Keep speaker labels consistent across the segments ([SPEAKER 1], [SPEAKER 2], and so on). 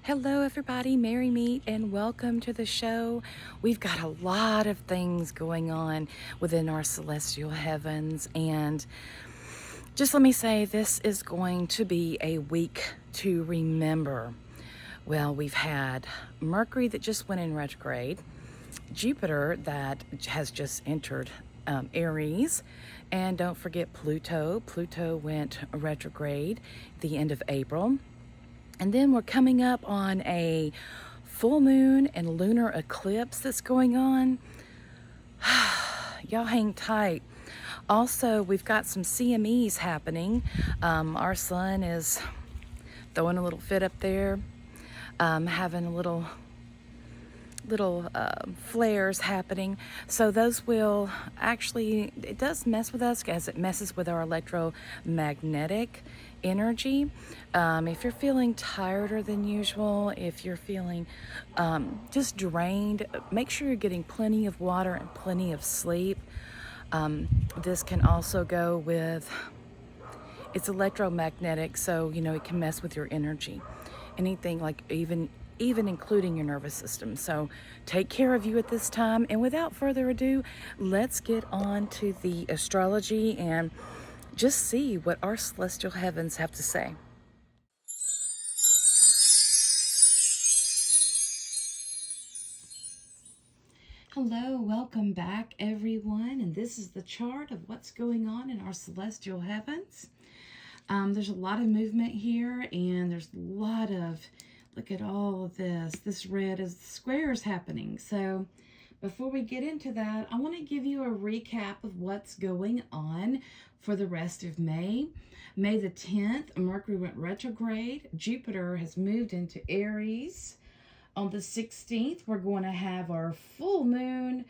[SPEAKER 1] Hello, everybody. Merry meet and welcome to the show. We've got a lot of things going on within our celestial heavens, and just let me say, this is going to be a week to remember. Well, we've had Mercury that just went in retrograde, Jupiter that has just entered Aries, and don't forget Pluto. Pluto went retrograde the end of April. And then we're coming up on a full moon and lunar eclipse that's going on. Y'all hang tight. Also, we've got some CMEs happening. Our sun is throwing a little fit up there, having a little flares happening. So those will actually, it does mess with us as it messes with our electromagnetic energy. If you're feeling tireder than usual, if you're feeling just drained, make sure you're getting plenty of water and plenty of sleep. This can also go with, it's electromagnetic, so it can mess with your energy. Anything like even including your nervous system. So take care of you at this time. And without further ado, let's get on to the astrology and just see what our celestial heavens have to say. Hello, welcome back everyone, and this is the chart of what's going on in our celestial heavens. There's a lot of movement here, and there's a lot of, look at all of this red is squares happening. So before we get into that, I want to give you a recap of what's going on for the rest of May. May the 10th, Mercury went retrograde. Jupiter has moved into Aries. On the 16th, we're going to have our full moon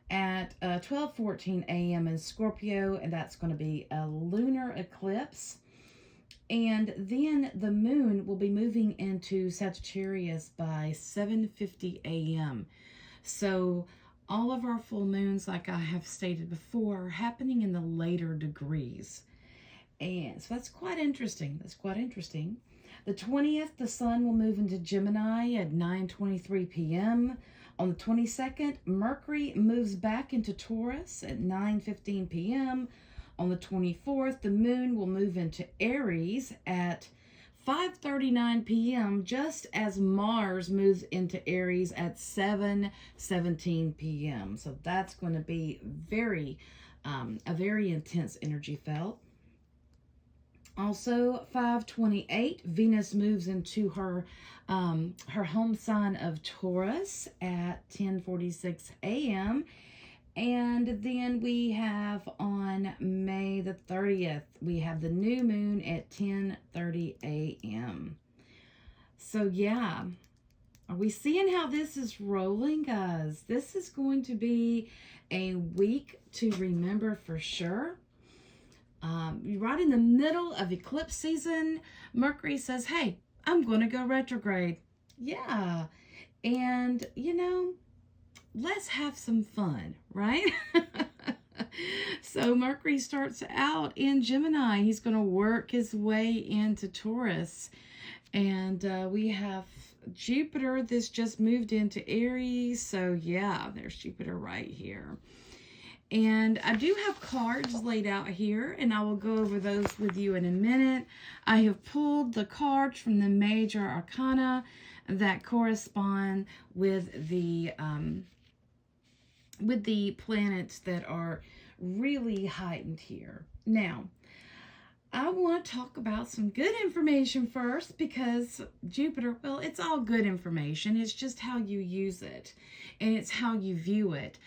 [SPEAKER 1] at 12:14 a.m. in Scorpio, and that's going to be a lunar eclipse. And then the moon will be moving into Sagittarius by 7:50 a.m. So all of our full moons, like I have stated before, are happening in the later degrees. And so that's quite interesting. The 20th, the sun will move into Gemini at 9:23 p.m. On the 22nd, Mercury moves back into Taurus at 9:15 p.m. On the 24th, the moon will move into Aries at 5:39 p.m. just as Mars moves into Aries at 7:17 p.m. So that's going to be a very intense energy felt. Also, 5:28, Venus moves into her home sign of Taurus at 10:46 a.m. And then we have on May the 30th, we have the new moon at 10:30 a.m. So yeah, are we seeing how this is rolling, guys? This is going to be a week to remember for sure. Right in the middle of eclipse season, Mercury says, hey, I'm going to go retrograde. Yeah. And, let's have some fun, right? So Mercury starts out in Gemini. He's going to work his way into Taurus. And we have Jupiter that's just moved into Aries. So yeah, there's Jupiter right here. And I do have cards laid out here, and I will go over those with you in a minute. I have pulled the cards from the major arcana that correspond with the planets that are really heightened here. Now, I want to talk about some good information first, because Jupiter, well, it's all good information. It's just how you use it, and it's how you view it.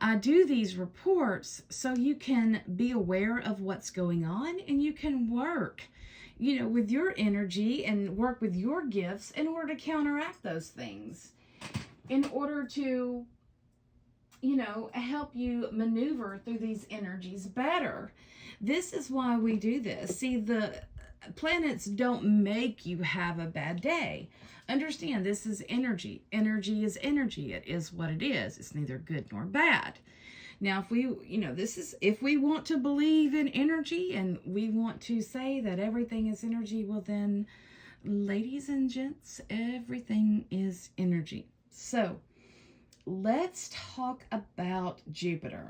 [SPEAKER 1] I do these reports so you can be aware of what's going on, and you can work, with your energy and work with your gifts in order to counteract those things, in order to, help you maneuver through these energies better. This is why we do this. See, the planets don't make you have a bad day. Understand, this is energy. Energy is energy. It is what it is. It's neither good nor bad. Now, if we, if we want to believe in energy and we want to say that everything is energy, well then Ladies and gents, everything is energy. So let's talk about Jupiter.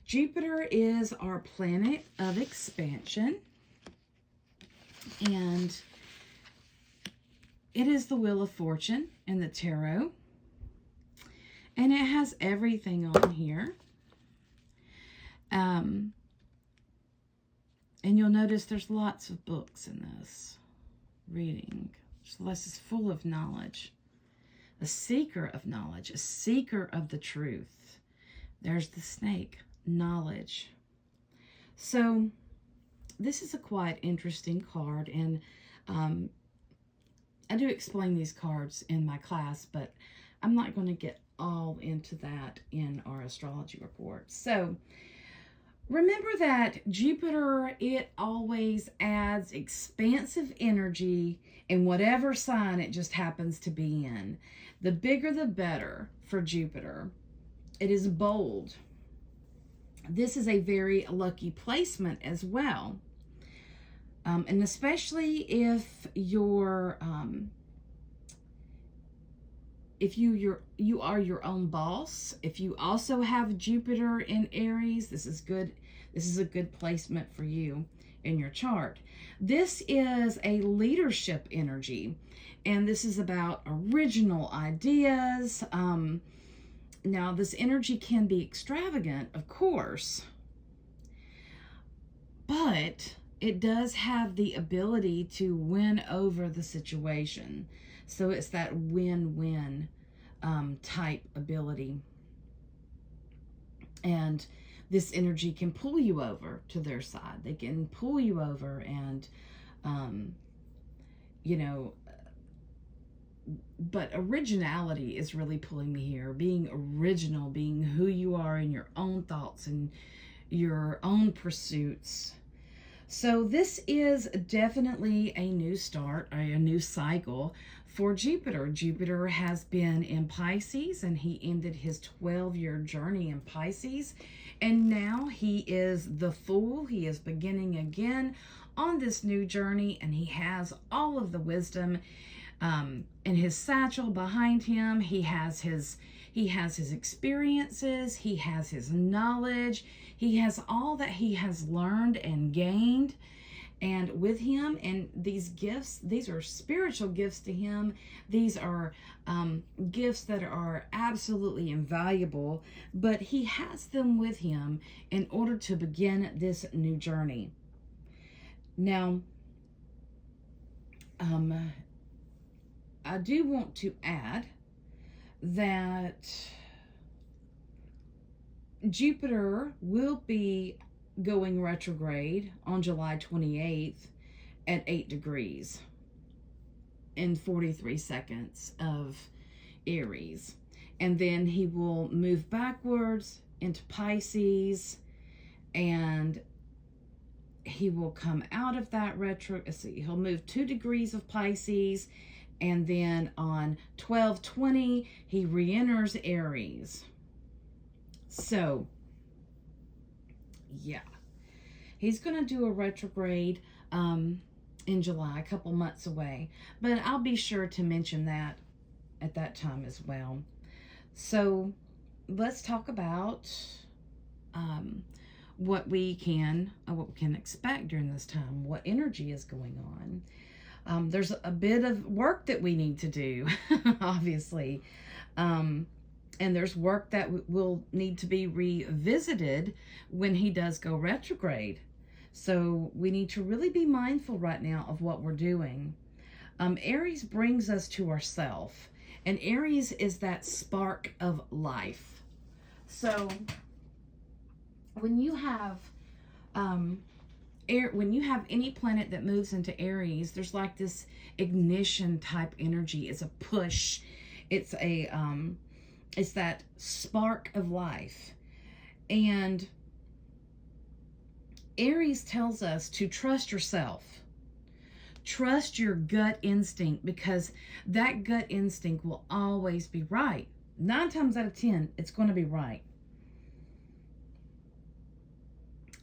[SPEAKER 1] Jupiter is our planet of expansion, and it is the Wheel of Fortune in the tarot, and it has everything on here. And you'll notice there's lots of books in this reading. So this is full of knowledge. A seeker of knowledge, a seeker of the truth. There's the snake, knowledge. So this is a quite interesting card, and I do explain these cards in my class, but I'm not going to get all into that in our astrology report. So remember that Jupiter, it always adds expansive energy in whatever sign it just happens to be in. The bigger the better for Jupiter. It is bold. This is a very lucky placement as well. And especially if you're you are your own boss. If you also have Jupiter in Aries, this is good. This is a good placement for you in your chart. This is a leadership energy, and this is about original ideas. Now, this energy can be extravagant, of course, but it does have the ability to win over the situation. So it's that win-win type ability. And this energy can pull you over to their side. They can pull you over and, but originality is really pulling me here. Being original, being who you are in your own thoughts and your own pursuits. So this is definitely a new start, a new cycle for Jupiter. Jupiter has been in Pisces, and he ended his 12-year journey in Pisces. And now he is the Fool. He is beginning again on this new journey, and he has all of the wisdom in his satchel behind him. He has his experiences. He has his knowledge. He has all that he has learned and gained. And with him, and these gifts, these are spiritual gifts to him. These are gifts that are absolutely invaluable, but he has them with him in order to begin this new journey. Now, I do want to add that Jupiter will be going retrograde on July 28th at 8 degrees in 43 seconds of Aries. And then he will move backwards into Pisces, and he will come out of that he'll move 2 degrees of Pisces, and then on 12/20 he re-enters Aries. So yeah, he's going to do a retrograde in July, a couple months away, but I'll be sure to mention that at that time as well. So let's talk about what we can expect during this time, what energy is going on. There's a bit of work that we need to do, obviously. And there's work that will need to be revisited when he does go retrograde. So we need to really be mindful right now of what we're doing. Aries brings us to ourself, and Aries is that spark of life. So when you have any planet that moves into Aries, there's like this ignition type energy. It's a push. It's that spark of life. And Aries tells us to trust yourself. Trust your gut instinct, because that gut instinct will always be right. 9 times out of 10, it's going to be right.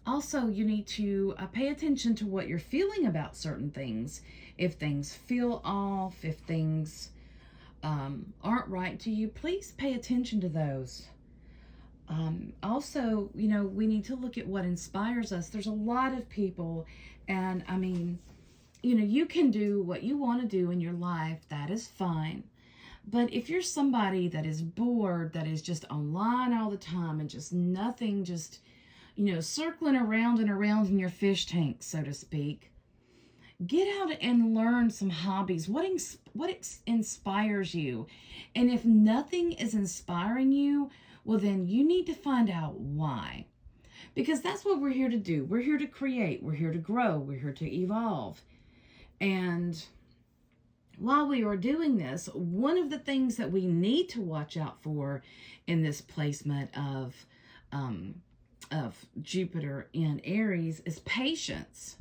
[SPEAKER 1] Also, you need to pay attention to what you're feeling about certain things If things feel off, if things aren't right to you, please pay attention to those. Also, you know, we need to look at what inspires us. There's a lot of people, and I mean, you know, you can do what you want to do in your life. That is fine. But if you're somebody that is bored, that is just online all the time and just nothing, just, you know, circling around and around in your fish tank, so to speak, get out and learn some hobbies. What inspires you? And if nothing is inspiring you, well, then you need to find out why. Because that's what we're here to do. We're here to create. We're here to grow. We're here to evolve. And while we are doing this, one of the things that we need to watch out for in this placement of Jupiter in Aries is patience.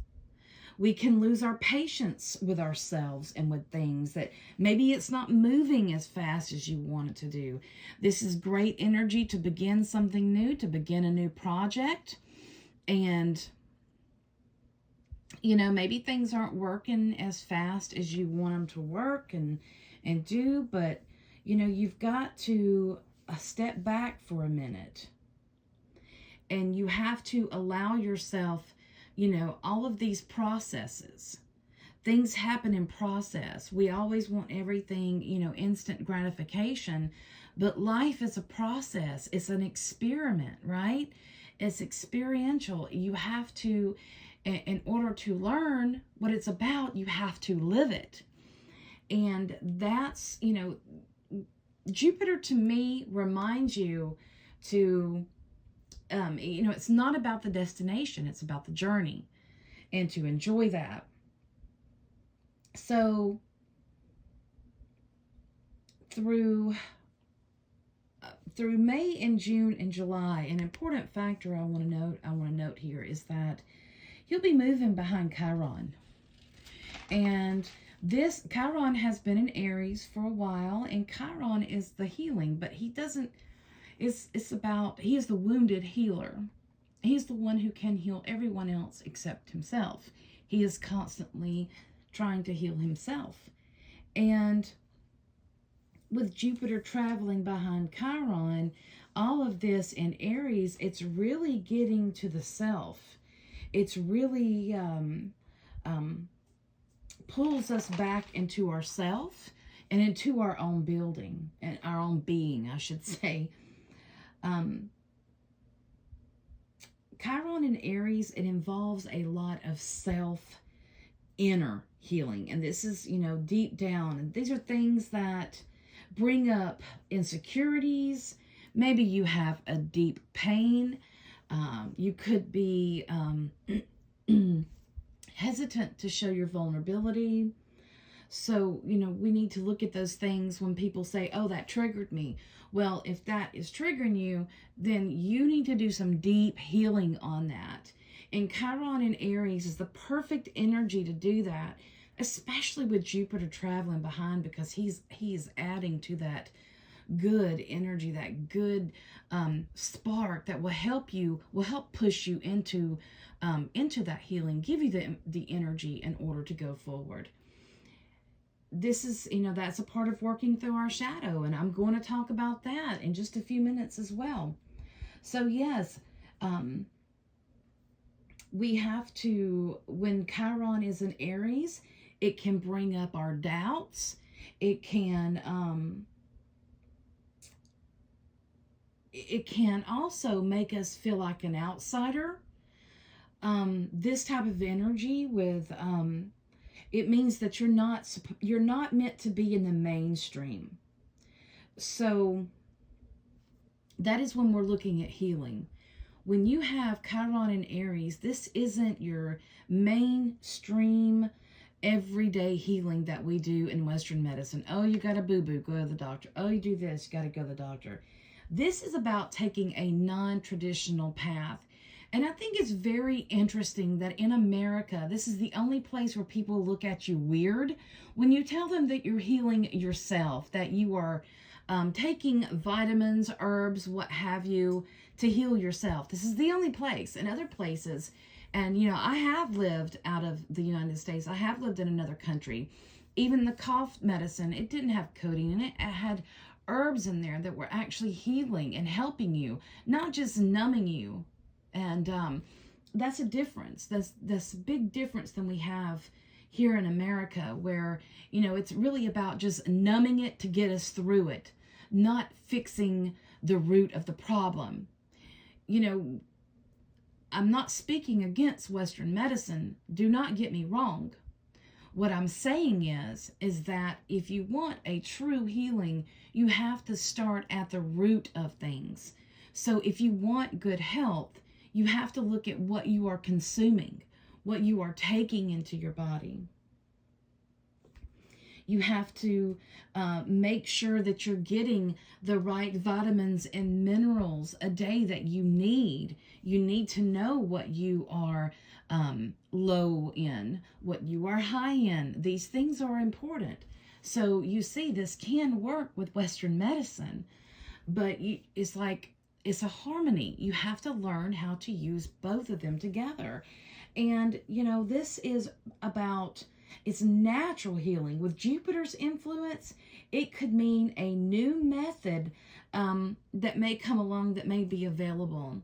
[SPEAKER 1] We can lose our patience with ourselves and with things that maybe it's not moving as fast as you want it to do. This is great energy to begin something new, to begin a new project. And, you know, maybe things aren't working as fast as you want them to work and do, but, you know, you've got to step back for a minute. And you have to allow yourself, you know, all of these processes. Things happen in process. We always want everything, you know, instant gratification, but life is a process. It's an experiment, right? It's experiential. You have to, in order to learn what it's about, you have to live it. And that's, you know, Jupiter to me reminds you to, you know, it's not about the destination, it's about the journey, and to enjoy that. So through May and June and July, an important factor I want to note here is that you'll be moving behind Chiron. And this Chiron has been in Aries for a while, and Chiron is the healing, but he doesn't. It's about, he is the wounded healer. He's the one who can heal everyone else except himself. He is constantly trying to heal himself. And with Jupiter traveling behind Chiron, all of this in Aries, it's really getting to the self. It's really pulls us back into ourself and into our own building and our own being, I should say. Chiron in Aries, it involves a lot of inner healing. And this is, you know, deep down. And these are things that bring up insecurities. Maybe you have a deep pain. You could be hesitant to show your vulnerability. So, you know, we need to look at those things when people say, oh, that triggered me. Well, if that is triggering you, then you need to do some deep healing on that. And Chiron in Aries is the perfect energy to do that, especially with Jupiter traveling behind, because he's adding to that good energy, that good spark that will help push you into that healing, give you the energy in order to go forward. This is, you know, that's a part of working through our shadow, and I'm going to talk about that in just a few minutes as well. So yes, we have to, when Chiron is in Aries, it can bring up our doubts. It can also make us feel like an outsider. This type of energy with it means that you're not meant to be in the mainstream. So that is when we're looking at healing. When you have Chiron in Aries, this isn't your mainstream everyday healing that we do in Western medicine. Oh, you got a boo-boo, go to the doctor. Oh, you do this, you got to go to the doctor. This is about taking a non-traditional path. And I think it's very interesting that in America, this is the only place where people look at you weird when you tell them that you're healing yourself, that you are taking vitamins, herbs, what have you, to heal yourself. This is the only place. In other places, And, I have lived out of the United States. I have lived in another country. Even the cough medicine, it didn't have codeine in it. It had herbs in there that were actually healing and helping you, not just numbing you. And that's a difference. That's a big difference than we have here in America, where, it's really about just numbing it to get us through it, not fixing the root of the problem. I'm not speaking against Western medicine. Do not get me wrong. What I'm saying is that if you want a true healing, you have to start at the root of things. So if you want good health, you have to look at what you are consuming, what you are taking into your body. You have to make sure that you're getting the right vitamins and minerals a day that you need. You need to know what you are low in, what you are high in. These things are important. So you see, this can work with Western medicine, but it's a harmony. You have to learn how to use both of them together. And, this is about, it's natural healing. With Jupiter's influence, it could mean a new method that may come along that may be available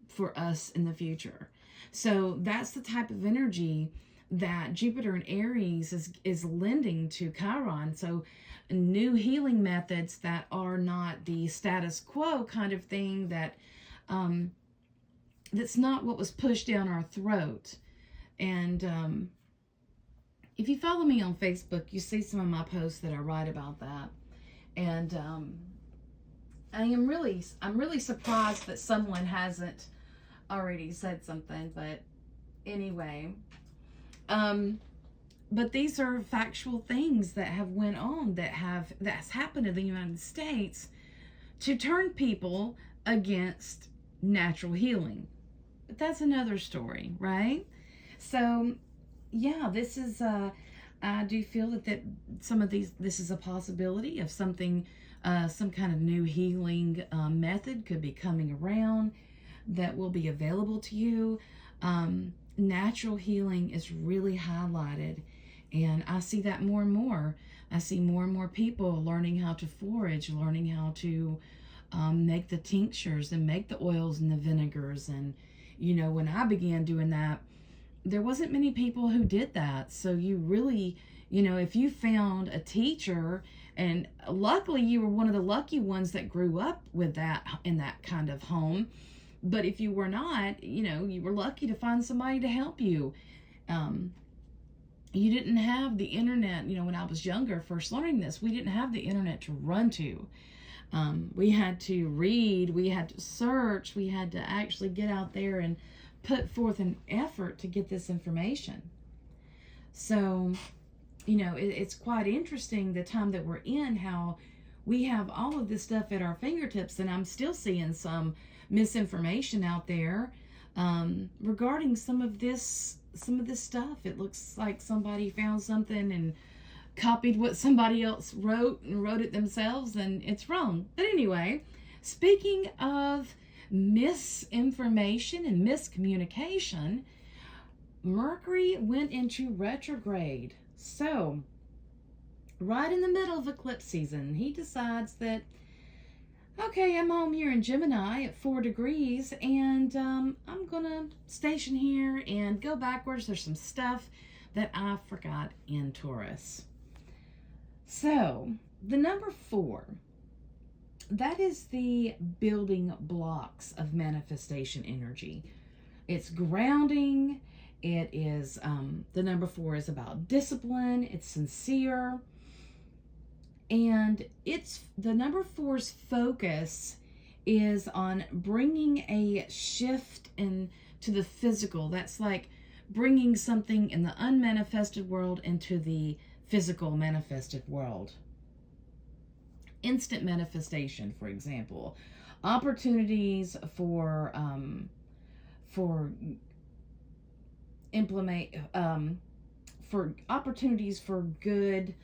[SPEAKER 1] for us in the future. So that's the type of energy that Jupiter in Aries is lending to Chiron. So new healing methods that are not the status quo kind of thing, that's not what was pushed down our throat. And if you follow me on Facebook, you see some of my posts that I write about that. And I'm really surprised that someone hasn't already said something, but anyway. But these are factual things that have went on, that's happened in the United States to turn people against natural healing. But that's another story, right? So, yeah, this is, I do feel that some of this is a possibility of something, some kind of new healing method could be coming around that will be available to you. Natural healing is really highlighted, and I see that more and more. I see more and more people learning how to forage, learning how to make the tinctures and make the oils and the vinegars. And, when I began doing that, there wasn't many people who did that. So you really, if you found a teacher, and luckily you were one of the lucky ones that grew up with that in that kind of home. But if you were not, you were lucky to find somebody to help you. You didn't have the internet. When I was younger, first learning this, we didn't have the internet to run to. We had to read, we had to search, we had to actually get out there and put forth an effort to get this information. So, it's quite interesting the time that we're in, how we have all of this stuff at our fingertips, and I'm still seeing some misinformation out there regarding some of this stuff. It looks like somebody found something and copied what somebody else wrote and wrote it themselves, and it's wrong. But anyway, speaking of misinformation and miscommunication, Mercury went into retrograde. So, right in the middle of eclipse season, he decides that, okay, I'm home here in Gemini at 4 degrees, and I'm going to station here and go backwards. There's some stuff that I forgot in Taurus. So, the number 4, that is the building blocks of manifestation energy. It's grounding. It is, the number 4 is about discipline. It's sincere. And the number 4's focus is on bringing a shift into the physical. That's like bringing something in the unmanifested world into the physical manifested world. Instant manifestation, for example. Opportunities for opportunities for good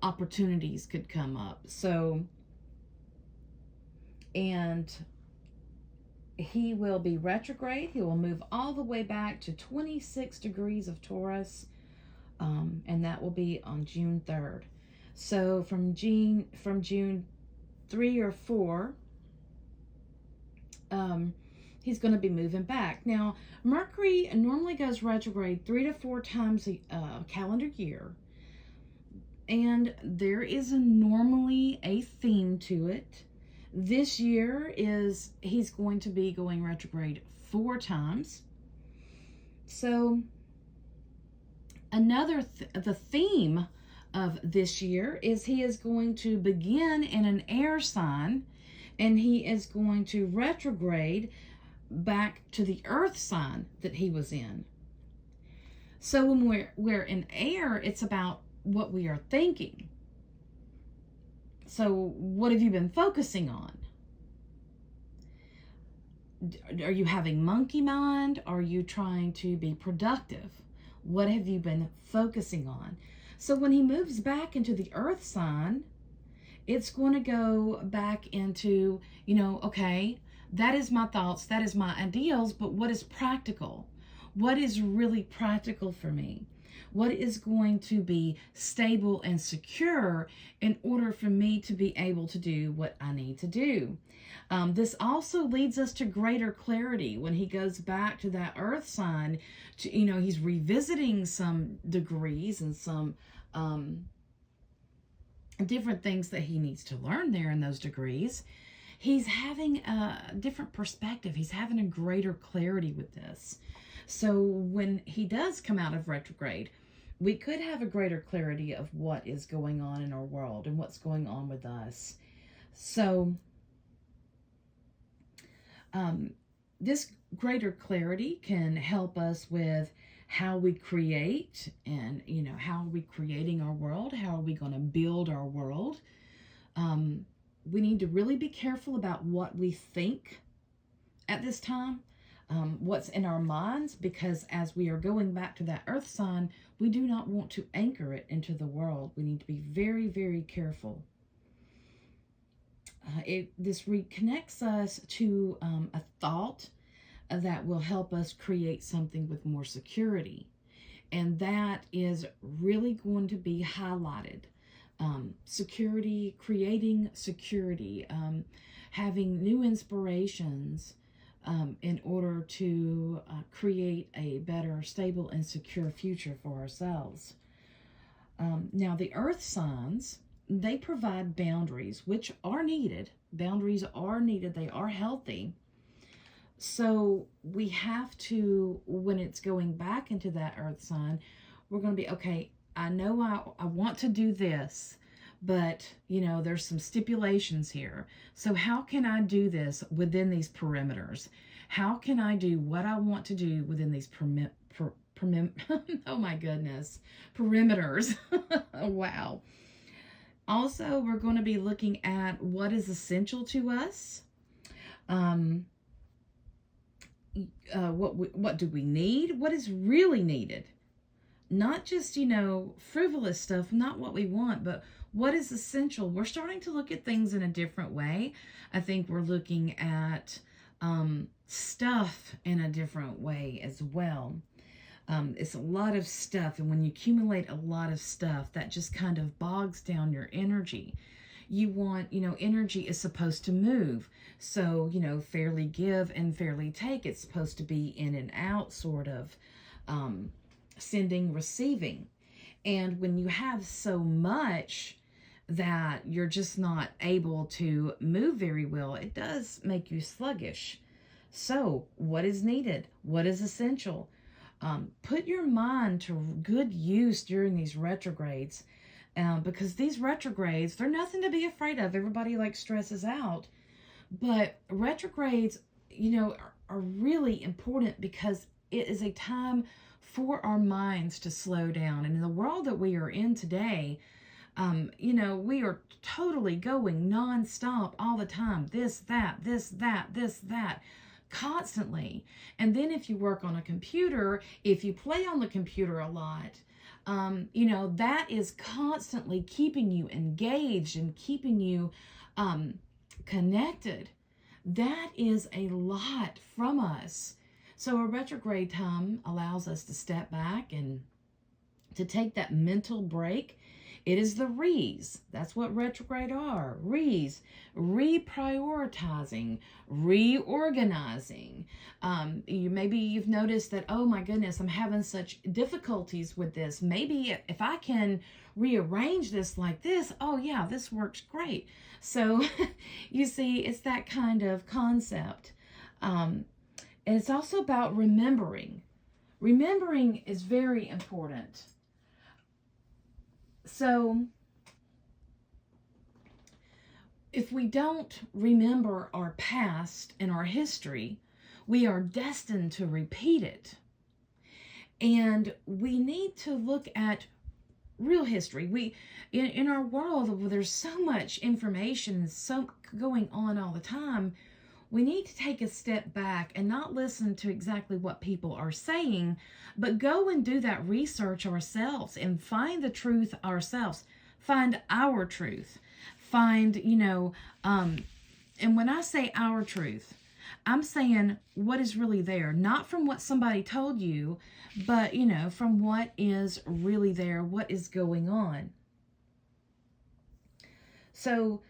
[SPEAKER 1] opportunities could come up. So, and he will be retrograde. He will move all the way back to 26 degrees of Taurus, and that will be on June 3rd. So from June 3 or 4, he's going to be moving back. Now, Mercury normally goes retrograde 3 to 4 times a calendar year, and there is normally a theme to it. This year he's going to be going retrograde 4 times. So the theme of this year is he is going to begin in an air sign, and he is going to retrograde back to the earth sign that he was in. So when we're in air, it's about what we are thinking. So what have you been focusing on? Are you having monkey mind? Are you trying to be productive? What have you been focusing on? So when he moves back into the earth sign, it's going to go back into, okay, that is my thoughts, that is my ideals, but what is practical? What is really practical for me? What is going to be stable and secure in order for me to be able to do what I need to do? This also leads us to greater clarity when he goes back to that earth sign. He's revisiting some degrees and some different things that he needs to learn there in those degrees. He's having a different perspective. He's having a greater clarity with this. So when he does come out of retrograde, we could have a greater clarity of what is going on in our world and what's going on with us. So this greater clarity can help us with how we create, and how are we creating our world? How are we going to build our world? We need to really be careful about what we think at this time, what's in our minds, because as we are going back to that earth sign, we do not want to anchor it into the world. We need to be very, very careful. This reconnects us to a thought that will help us create something with more security. And that is really going to be highlighted. Security, creating security, having new inspirations in order to create a better, stable, and secure future for ourselves. Now, the earth signs, they provide boundaries, which are needed. Boundaries are needed. They are healthy. So we have to, when it's going back into that earth sign, we're going to be, okay, I know I want to do this, but, there's some stipulations here. So how can I do this within these perimeters? How can I do what I want to do within these oh my goodness, perimeters? Wow. Also, we're going to be looking at what is essential to us. What do we need? What is really needed? Not just, frivolous stuff, not what we want, but what is essential. We're starting to look at things in a different way. I think we're looking at stuff in a different way as well. It's a lot of stuff, and when you accumulate a lot of stuff, that just kind of bogs down your energy. You want, energy is supposed to move. So, fairly give and fairly take. It's supposed to be in and out, sort of, sending, receiving. And when you have so much that you're just not able to move very well, it does make you sluggish. So what is needed? What is essential? Put your mind to good use during these retrogrades, because these retrogrades, they're nothing to be afraid of. Everybody stresses out, but retrogrades, are really important because it is a time for our minds to slow down. And in the world that we are in today, we are totally going nonstop all the time. This, that, constantly. And then if you work on a computer, if you play on the computer a lot, that is constantly keeping you engaged and keeping you connected. That is a lot from us. So a retrograde time allows us to step back and to take that mental break. It is the re's. That's what retrograde are. Re's. Reprioritizing, reorganizing. Maybe you've noticed that, oh my goodness, I'm having such difficulties with this. Maybe if I can rearrange this like this, oh yeah, this works great. So you see, it's that kind of concept. And it's also about remembering. Remembering is very important. So, if we don't remember our past and our history, we are destined to repeat it. And we need to look at real history. In our world where there's so much information, so going on all the time, we need to take a step back and not listen to exactly what people are saying, but go and do that research ourselves and find the truth ourselves. Find our truth. Find, and when I say our truth, I'm saying what is really there, not from what somebody told you, but, from what is really there, what is going on. So,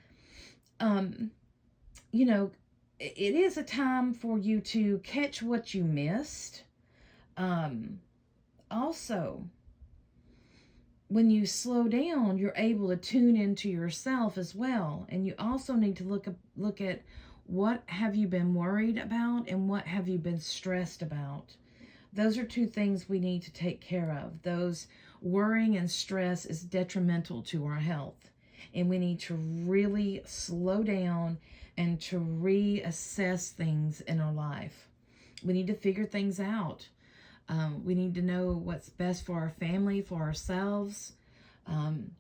[SPEAKER 1] it is a time for you to catch what you missed. Also, when you slow down, you're able to tune into yourself as well. And you also need to look at what have you been worried about and what have you been stressed about. Those are two things we need to take care of. Those worrying and stress is detrimental to our health. And we need to really slow down and to reassess things in our life. We need to figure things out. We need to know what's best for our family, for ourselves, and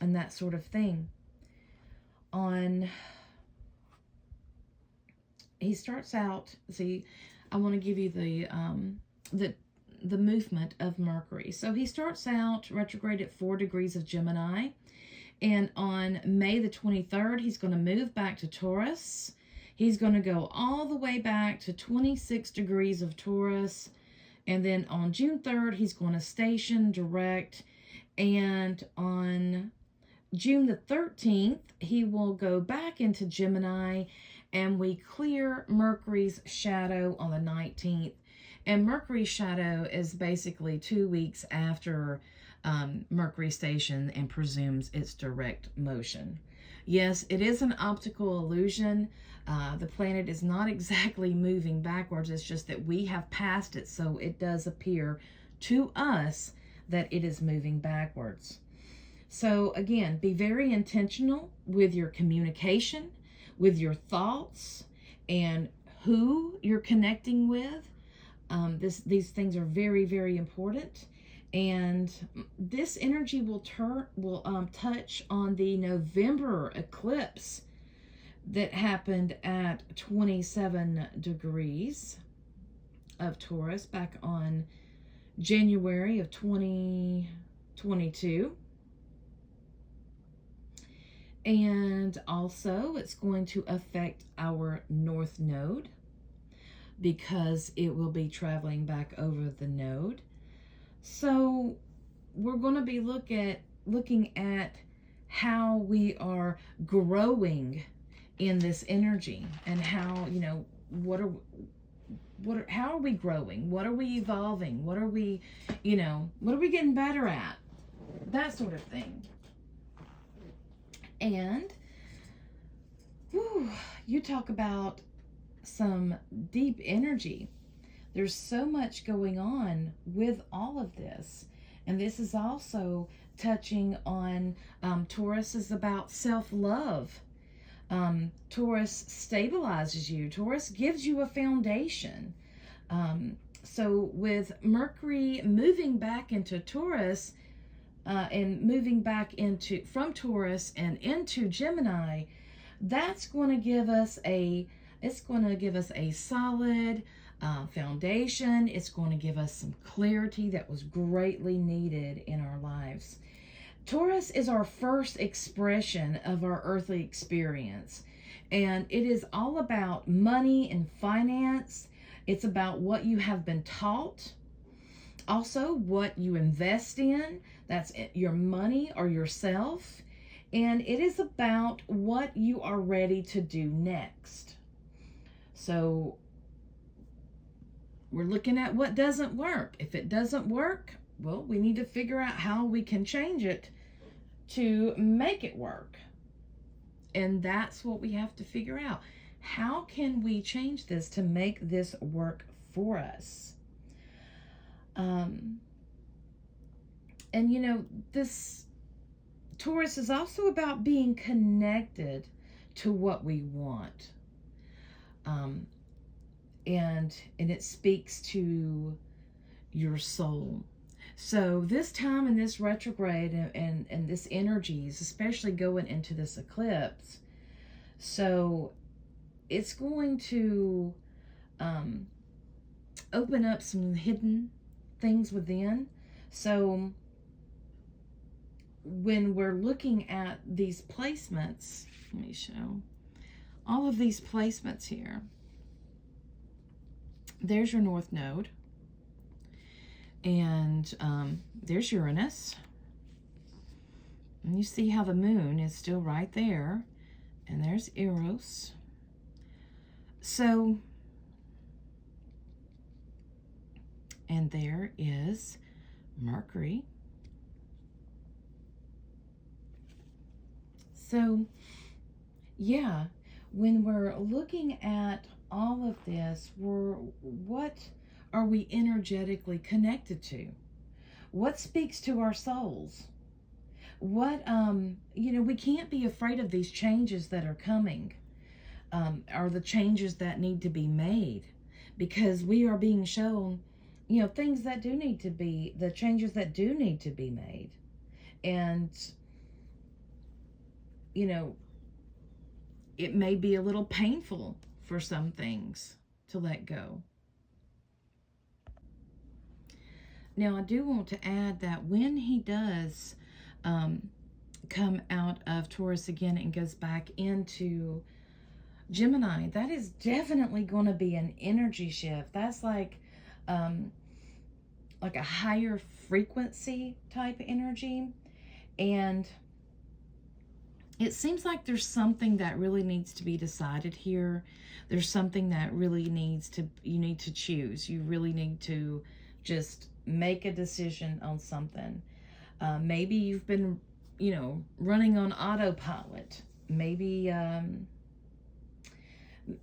[SPEAKER 1] that sort of thing. He starts out, see, I want to give you the movement of Mercury. So he starts out retrograde at 4 degrees of Gemini. And on May the 23rd, he's going to move back to Taurus. He's going to go all the way back to 26 degrees of Taurus. And then on June 3rd, he's going to station direct. And on June the 13th, he will go back into Gemini. And we clear Mercury's shadow on the 19th. And Mercury's shadow is basically 2 weeks after Mercury station and presumes its direct motion. Yes, it is an optical illusion. The planet is not exactly moving backwards. It's just that we have passed it, so it does appear to us that it is moving backwards. So again, be very intentional with your communication, with your thoughts, and who you're connecting with. These things are very, very important. And this energy will touch on the November eclipse that happened at 27 degrees of Taurus back on January of 2022. And also it's going to affect our North Node because it will be traveling back over the node. So we're going to be looking at how we are growing in this energy and how, how are we growing? What are we evolving? What are we getting better at? That sort of thing. And you talk about some deep energy. There's so much going on with all of this. And this is also touching on Taurus is about self-love. Taurus stabilizes you. Taurus gives you a foundation. So with Mercury moving back into Taurus and moving back from Taurus and into Gemini, that's going to give us a solid foundation. It's going to give us some clarity that was greatly needed in our lives. Taurus is our first expression of our earthly experience. And it is all about money and finance. It's about what you have been taught. Also, what you invest in. That's your money or yourself. And it is about what you are ready to do next. So we're looking at what doesn't work. If it doesn't work, well, we need to figure out how we can change it to make it work. And that's what we have to figure out. How can we change this to make this work for us? And you know, this Taurus is also about being connected to what we want. And it speaks to your soul. So this time in this retrograde and this energies, especially going into this eclipse, so it's going to open up some hidden things within. So when we're looking at these placements, let me show all of these placements here. There's your North Node. And there's Uranus. And you see how the moon is still right there. And there's Eros. So, and there is Mercury. So, yeah, when we're looking at all of this, what are we energetically connected to? What speaks to our souls? What, you know, we can't be afraid of these changes that are coming, or the changes that need to be made, because we are being shown, you know, things that do need to be, the changes that do need to be made. And, you know, it may be a little painful for some things to let go. Now, I do want to add that when he does come out of Taurus again and goes back into Gemini, that is definitely going to be an energy shift. That's like a higher frequency type energy. And it seems like there's something that really needs to be decided here. There's something that really needs to, you need to choose. You really need to just make a decision on something. Maybe you've been, you know, running on autopilot. Maybe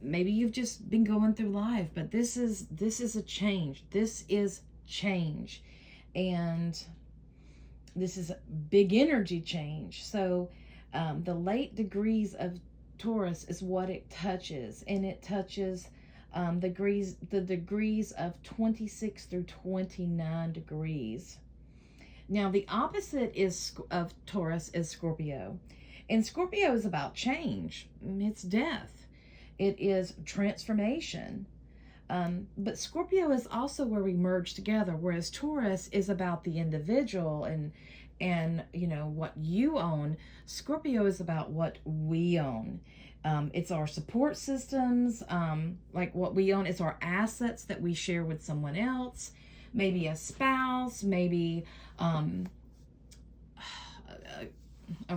[SPEAKER 1] maybe you've just been going through life, but this is a change. This is change. And this is a big energy change. So the late degrees of Taurus is what it touches, and it touches the degrees of 26 through 29 degrees. Now, the opposite of Taurus is Scorpio. And Scorpio is about change. It's death. It is transformation. But Scorpio is also where we merge together, whereas Taurus is about the individual and you know, what you own. Scorpio is about what we own. It's our support systems, like what we own. It's our assets that we share with someone else, maybe a spouse, maybe a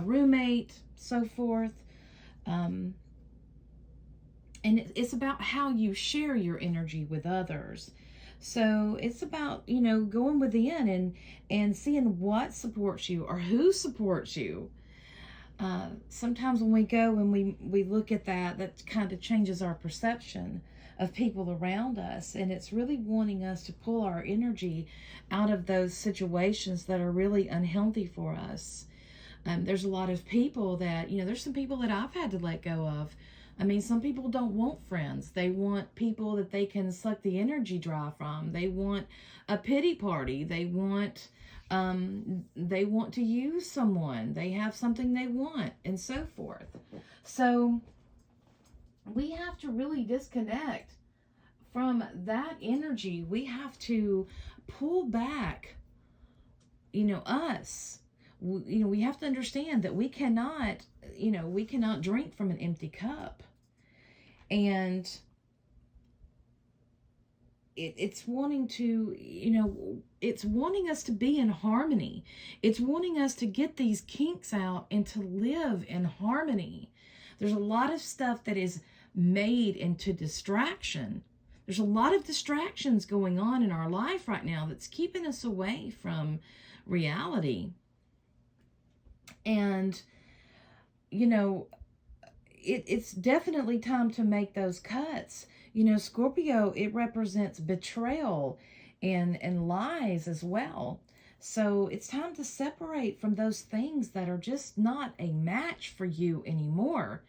[SPEAKER 1] roommate, so forth. And it's about how you share your energy with others. So it's about, you know, going within and seeing what supports you or who supports you. Sometimes when we go and we look at that kind of changes our perception of people around us. And it's really wanting us to pull our energy out of those situations that are really unhealthy for us. There's a lot of people that, you know, there's some people that I've had to let go of. I mean, some people don't want friends. They want people that they can suck the energy dry from. They want a pity party. They want to use someone. They have something they want, and so forth. So we have to really disconnect from that energy. We have to pull back, you know, us. we have to understand that we cannot, we cannot drink from an empty cup. And it's wanting to, it's wanting us to be in harmony. It's wanting us to get these kinks out and to live in harmony. There's a lot of stuff that is made into distraction. There's a lot of distractions going on in our life right now that's keeping us away from reality. And, it's definitely time to make those cuts. Scorpio, it represents betrayal and lies as well. So it's time to separate from those things that are just not a match for you anymore.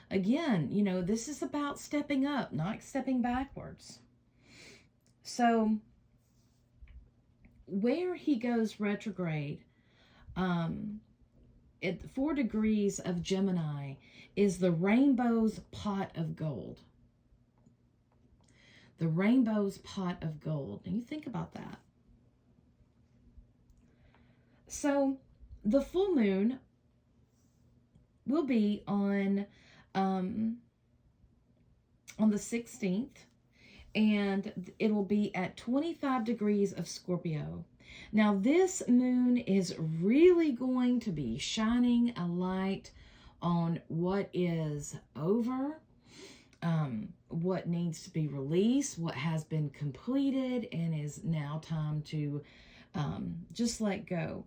[SPEAKER 1] Again, this is about stepping up, not stepping backwards. So where he goes retrograde, at 4 degrees of Gemini, is the rainbow's pot of gold. The rainbow's pot of gold. And you think about that. So the full moon will be on the 16th, and it will be at 25 degrees of Scorpio. Now this moon is really going to be shining a light on what is over, what needs to be released, what has been completed, and is now time to just let go.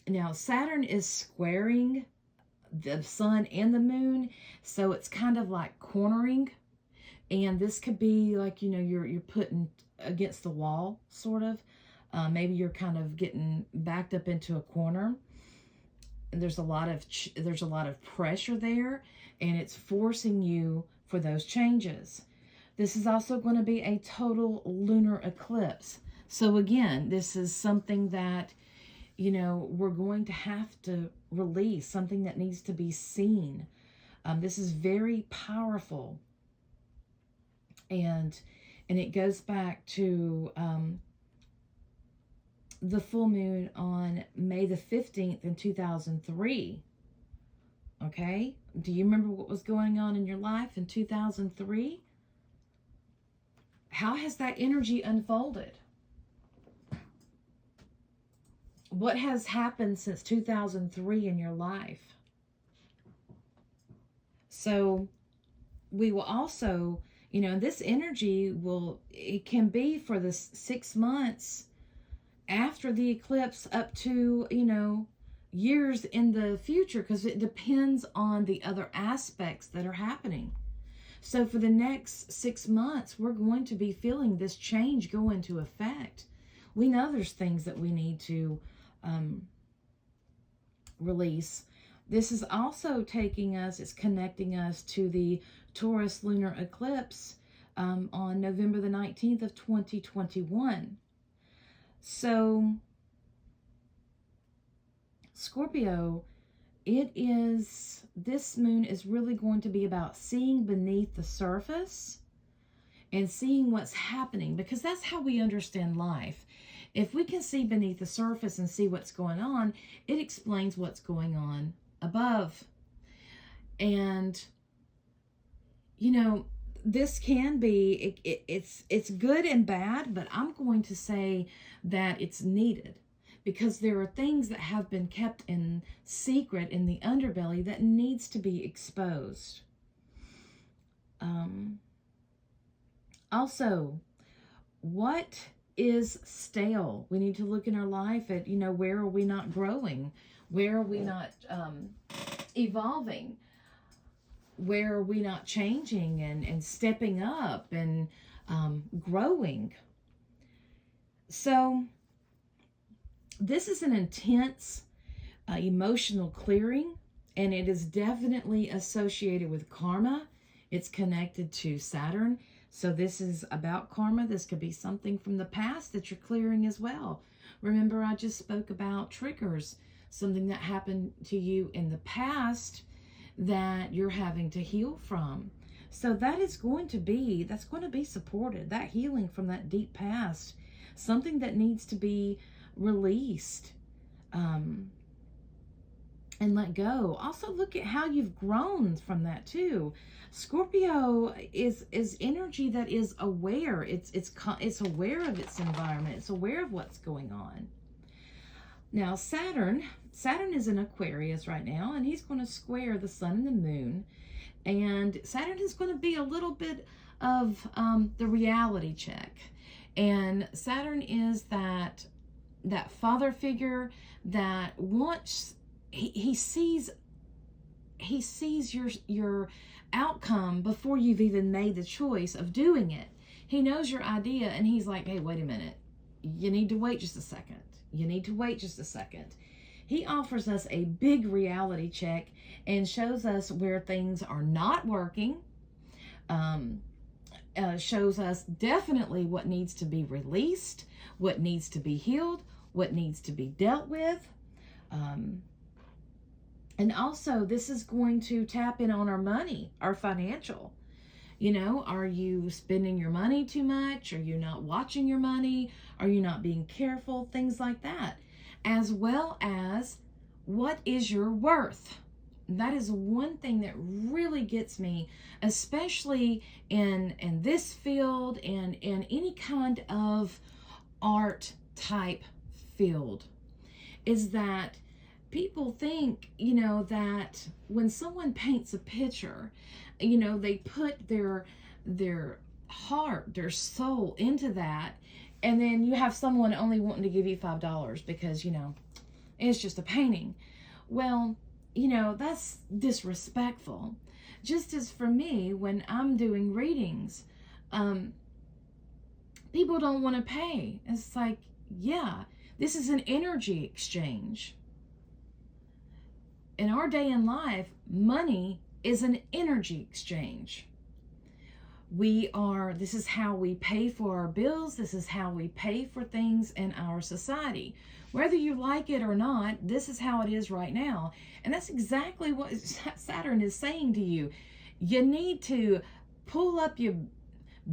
[SPEAKER 1] Now Saturn is squaring the sun and the moon, so it's kind of like cornering, and this could be like, you're putting against the wall, sort of. Maybe you're kind of getting backed up into a corner. And there's a lot of pressure there, and it's forcing you for those changes. This is also going to be a total lunar eclipse. So again, this is something that, we're going to have to release, something that needs to be seen. This is very powerful. And it goes back to the full moon on May the 15th in 2003. Okay? Do you remember what was going on in your life in 2003? How has that energy unfolded? What has happened since 2003 in your life? So we will also, this energy it can be for the 6 months after the eclipse up to, years in the future, because it depends on the other aspects that are happening. So for the next 6 months, we're going to be feeling this change go into effect. We know there's things that we need to release. This is also it's connecting us to the Taurus lunar eclipse on November the 19th of 2021. So Scorpio, this moon is really going to be about seeing beneath the surface and seeing what's happening, because that's how we understand life. If we can see beneath the surface and see what's going on, it explains what's going on above. And, this can be, it's good and bad, but I'm going to say that it's needed, because there are things that have been kept in secret in the underbelly that needs to be exposed. Also, what is stale? We need to look in our life at, where are we not growing? Where are we not evolving? Where are we not changing and stepping up and growing? So this is an intense emotional clearing, and it is definitely associated with karma. It's connected to Saturn. So this is about karma. This could be something from the past that you're clearing as well. Remember, I just spoke about triggers, something that happened to you in the past that you're having to heal from. So that's going to be supported, that healing from that deep past, something that needs to be released. and let go. Also look at how you've grown from that too. Scorpio is energy that is aware. It's aware of its environment. It's aware of what's going on. Now Saturn is in Aquarius right now, and he's going to square the sun and the moon. And Saturn is going to be a little bit of the reality check. And Saturn is that father figure that wants, he sees your outcome before you've even made the choice of doing it. He knows your idea, and he's like, hey, wait a minute. You need to wait just a second. You need to wait just a second. He offers us a big reality check and shows us where things are not working. Shows us definitely what needs to be released, what needs to be healed, what needs to be dealt with. And also, this is going to tap in on our money, our financial. You know, are you spending your money too much? Are you not watching your money? Are you not being careful? Things like that. As well as, what is your worth? That is one thing that really gets me, especially in this field and in any kind of art type field, is that people think, you know, that when someone paints a picture, you know, they put their heart, their soul into that, and then you have someone only wanting to give you $5 because, you know, it's just a painting. Well, you know, that's disrespectful. Just as for me, when I'm doing readings, people don't want to pay. It's like, yeah, this is an energy exchange. In our day in life, money is an energy exchange. This is how we pay for our bills. This is how we pay for things in our society. Whether you like it or not, this is how it is right now. And that's exactly what Saturn is saying to you. You need to pull up your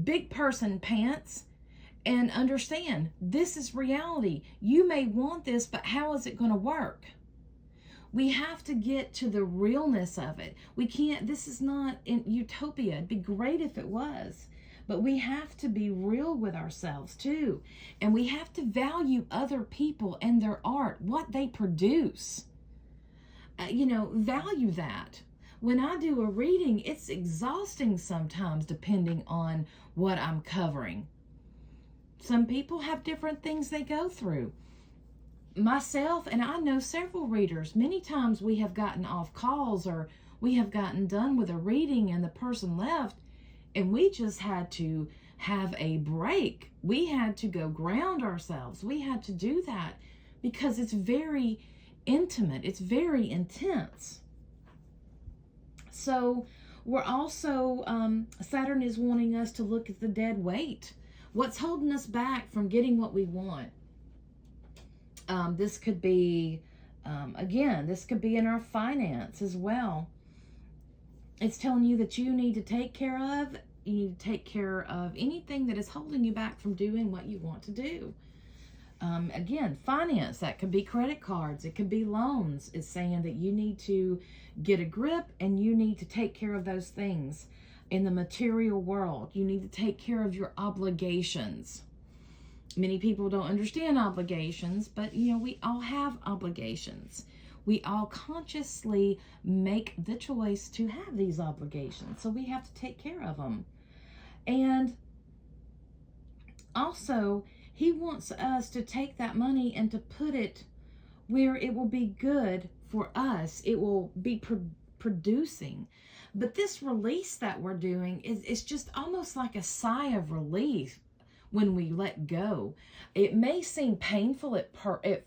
[SPEAKER 1] big person pants and understand this is reality. You may want this, but how is it going to work? We have to get to the realness of it. We can't, this is not in utopia. It'd be great if it was. But we have to be real with ourselves too. And we have to value other people and their art, what they produce. You know, value that. When I do a reading, it's exhausting sometimes depending on what I'm covering. Some people have different things they go through. Myself, and I know several readers, many times we have gotten off calls or we have gotten done with a reading and the person left, and we just had to have a break. We had to go ground ourselves. We had to do that because it's very intimate. It's very intense. So we're also, Saturn is wanting us to look at the dead weight. What's holding us back from getting what we want? This could be, again, this could be in our finance as well. It's telling you that you need to take care of, you need to take care of anything that is holding you back from doing what you want to do. Again, finance, that could be credit cards, it could be loans. It's saying that you need to get a grip and you need to take care of those things in the material world. You need to take care of your obligations. Many people don't understand obligations, but you know, we all have obligations. We all consciously make the choice to have these obligations, so we have to take care of them. And also, he wants us to take that money and to put it where it will be good for us. It will be producing. But this release that we're doing is just almost like a sigh of relief when we let go. It may seem painful at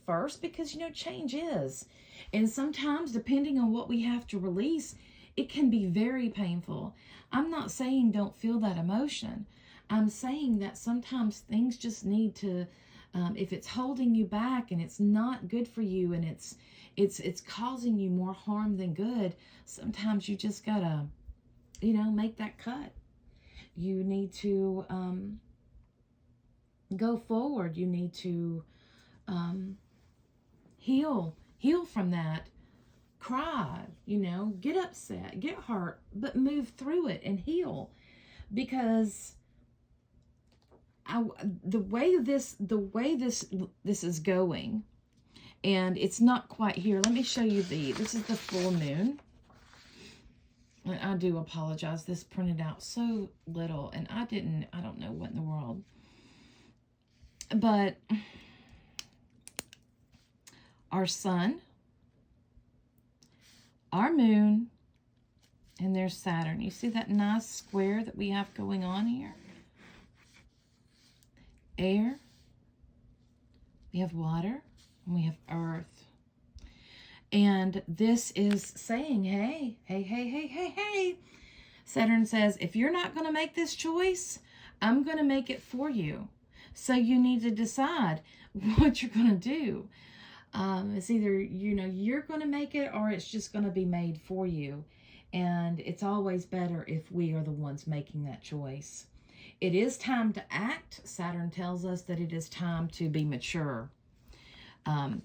[SPEAKER 1] first because, you know, change is. And sometimes, depending on what we have to release, it can be very painful. I'm not saying don't feel that emotion. I'm saying that sometimes things just need to, if it's holding you back and it's not good for you and it's causing you more harm than good, sometimes you just gotta, you know, make that cut. You need to go forward. You need to heal from that cry, you know, get upset, get hurt, but move through it and heal. Because the way this is going, and it's not quite here. Let me show you this is the full moon. And I do apologize. This printed out so little, and I don't know what in the world. But our sun, our moon, and there's Saturn. You see that nice square that we have going on here? Air, we have water, and we have earth. And this is saying, hey, hey, hey, hey, hey, hey. Saturn says, if you're not going to make this choice, I'm going to make it for you. So you need to decide what you're going to do. It's either, you know, you're going to make it, or it's just going to be made for you. And it's always better if we are the ones making that choice. It is time to act. Saturn tells us that it is time to be mature.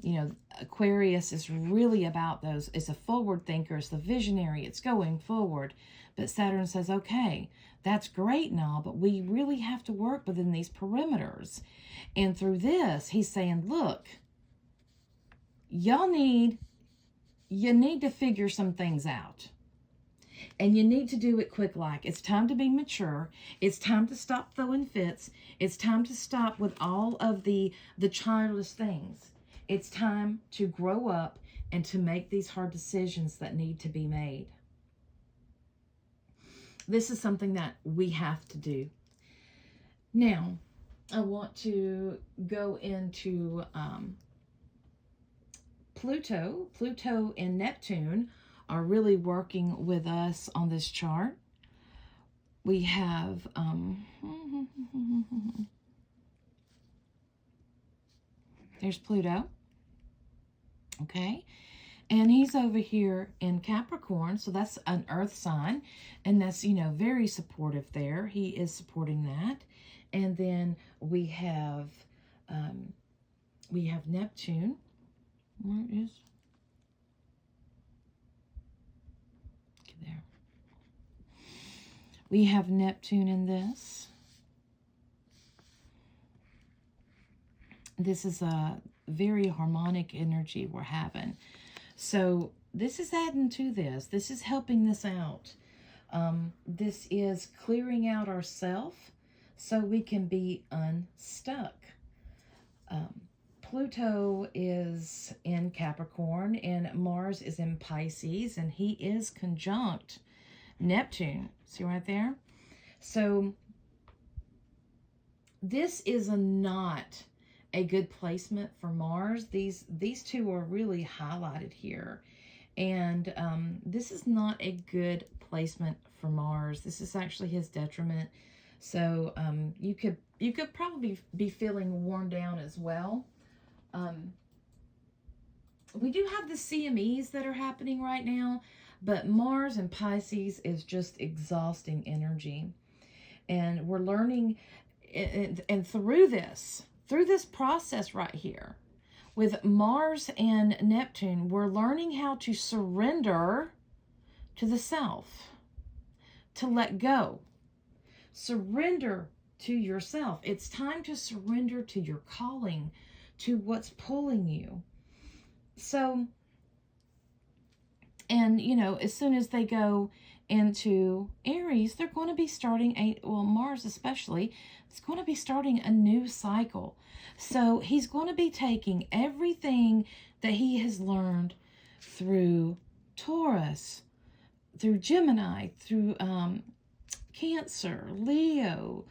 [SPEAKER 1] You know, Aquarius is really about those. It's a forward thinker. It's the visionary. It's going forward. But Saturn says, okay, that's great and all, but we really have to work within these perimeters. And through this, he's saying, look, you need to figure some things out. And you need to do it quick like. It's time to be mature. It's time to stop throwing fits. It's time to stop with all of the childish things. It's time to grow up and to make these hard decisions that need to be made. This is something that we have to do. Now, I want to go into Pluto. Pluto and Neptune are really working with us on this chart. We have there's Pluto, okay, and he's over here in Capricorn, so that's an earth sign, and that's, you know, very supportive there. He is supporting that. And then we have Neptune. Where is there? We have Neptune in this. This is a very harmonic energy we're having. So this is adding to this. This is helping this out. This is clearing out ourself so we can be unstuck. Pluto is in Capricorn and Mars is in Pisces, and he is conjunct Neptune. See right there? So this is not a good placement for Mars. These two are really highlighted here. And this is not a good placement for Mars. This is actually his detriment. So you could probably be feeling worn down as well. We do have the CMEs that are happening right now, but Mars and Pisces is just exhausting energy. And we're learning, and through this process right here, with Mars and Neptune, we're learning how to surrender to the self, to let go. Surrender to yourself. It's time to surrender to your calling, to what's pulling you. So, and you know, as soon as they go into Aries, they're going to be starting Mars especially, it's going to be starting a new cycle. So he's going to be taking everything that he has learned through Taurus, through Gemini, through Cancer, Leo,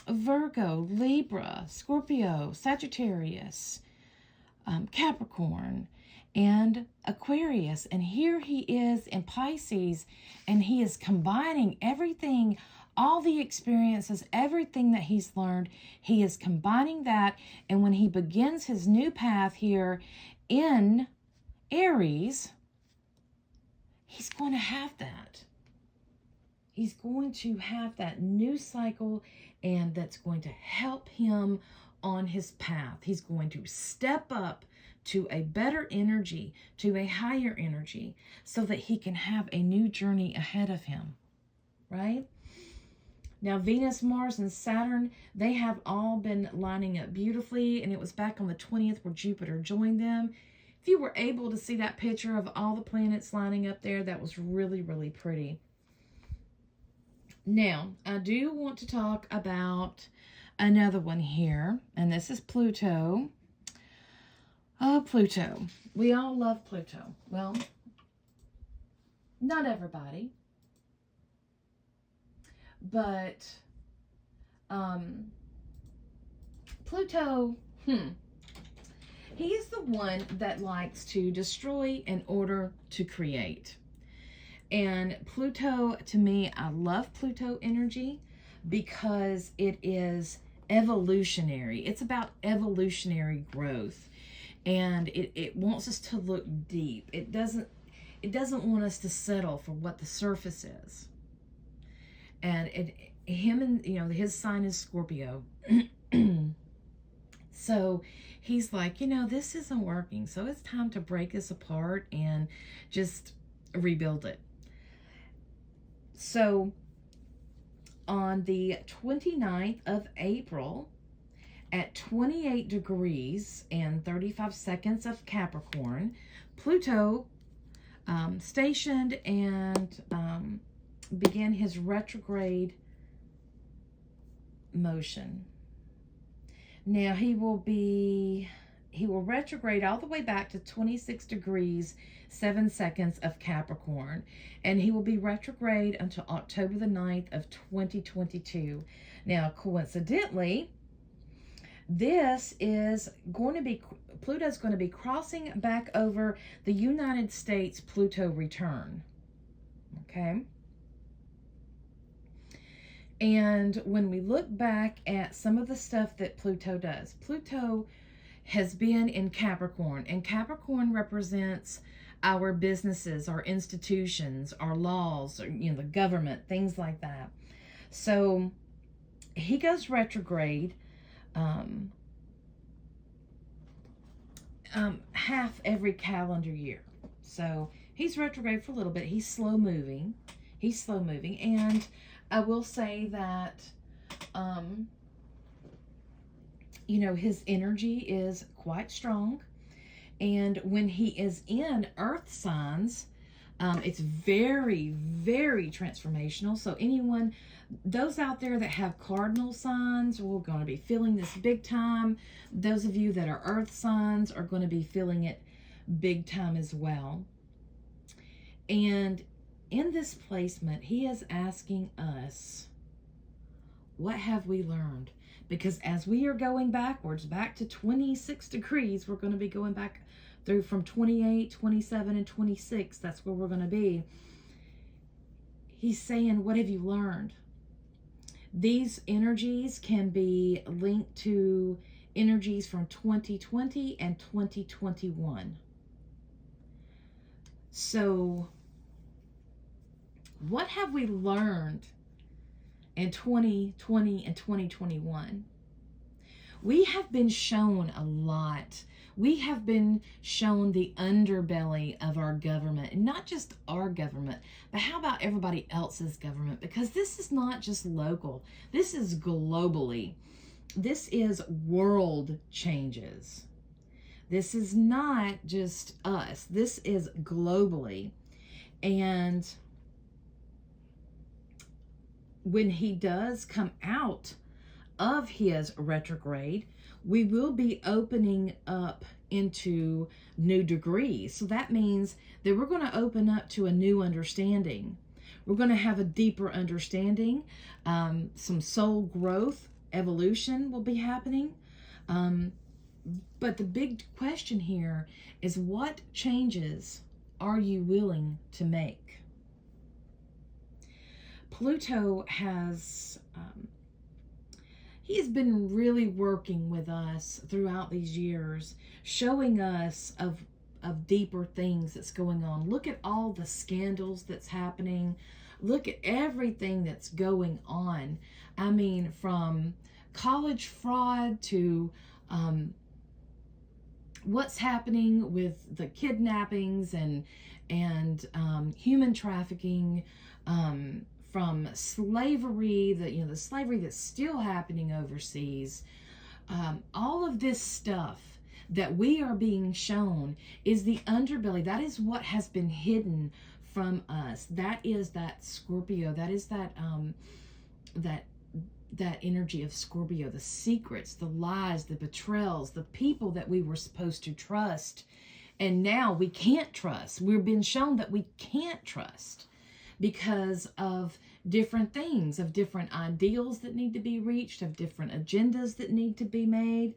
[SPEAKER 1] Virgo, Libra, Scorpio, Sagittarius, Capricorn, and Aquarius. And here he is in Pisces, and he is combining everything, all the experiences, everything that he's learned. He is combining that. And when he begins his new path here in Aries, he's going to have that. He's going to have that new cycle, and that's going to help him on his path. He's going to step up to a better energy, to a higher energy, so that he can have a new journey ahead of him, right? Now, Venus, Mars, and Saturn, they have all been lining up beautifully, and it was back on the 20th where Jupiter joined them. If you were able to see that picture of all the planets lining up there, that was really, really pretty. Now, I do want to talk about another one here, and this is Pluto. Oh, Pluto. We all love Pluto. Well, not everybody. But Pluto, he is the one that likes to destroy in order to create. And Pluto, to me, I love Pluto energy because it is evolutionary. It's about evolutionary growth. And it wants us to look deep. It doesn't want us to settle for what the surface is. And his sign is Scorpio. So he's like, this isn't working. So it's time to break this apart and just rebuild it. So on the 29th of April at 28 degrees and 35 seconds of Capricorn, Pluto stationed and began his retrograde motion. Now he will retrograde all the way back to 26 degrees 7 seconds of Capricorn, and he will be retrograde until October the 9th of 2022. Now, coincidentally, this is going to be, Pluto's going to be crossing back over the United States Pluto return. Okay? And when we look back at some of the stuff that Pluto does, Pluto has been in Capricorn, and Capricorn represents our businesses, our institutions, our laws, or, the government, things like that. So he goes retrograde half every calendar year. So he's retrograde for a little bit. He's slow moving. And I will say that, his energy is quite strong. And when he is in earth signs, it's very, very transformational. So those out there that have cardinal signs, we're going to be feeling this big time. Those of you that are earth signs are going to be feeling it big time as well. And in this placement, he is asking us, what have we learned? Because as we are going backwards, back to 26 degrees, we're going to be going back through from 28, 27, and 26. That's where we're going to be. He's saying, what have you learned? These energies can be linked to energies from 2020 and 2021. So, what have we learned in 2020 and 2021? We have been shown a lot. We have been shown the underbelly of our government, and not just our government, but how about everybody else's government? Because this is not just local. This is globally. This is world changes. This is not just us. This is globally. And when he does come out of his retrograde, we will be opening up into new degrees. So that means that we're going to open up to a new understanding. We're going to have a deeper understanding. Some soul growth, evolution will be happening. But the big question here is, what changes are you willing to make? Pluto has, he has been really working with us throughout these years, showing us of deeper things that's going on. Look at all the scandals that's happening. Look at everything that's going on. I mean, from college fraud to what's happening with the kidnappings and human trafficking, from slavery, the slavery that's still happening overseas. All of this stuff that we are being shown is the underbelly. That is what has been hidden from us. That is that Scorpio. That is that energy of Scorpio, the secrets, the lies, the betrayals, the people that we were supposed to trust. And now we can't trust. We've been shown that we can't trust because of different things, of different ideals that need to be reached, of different agendas that need to be made.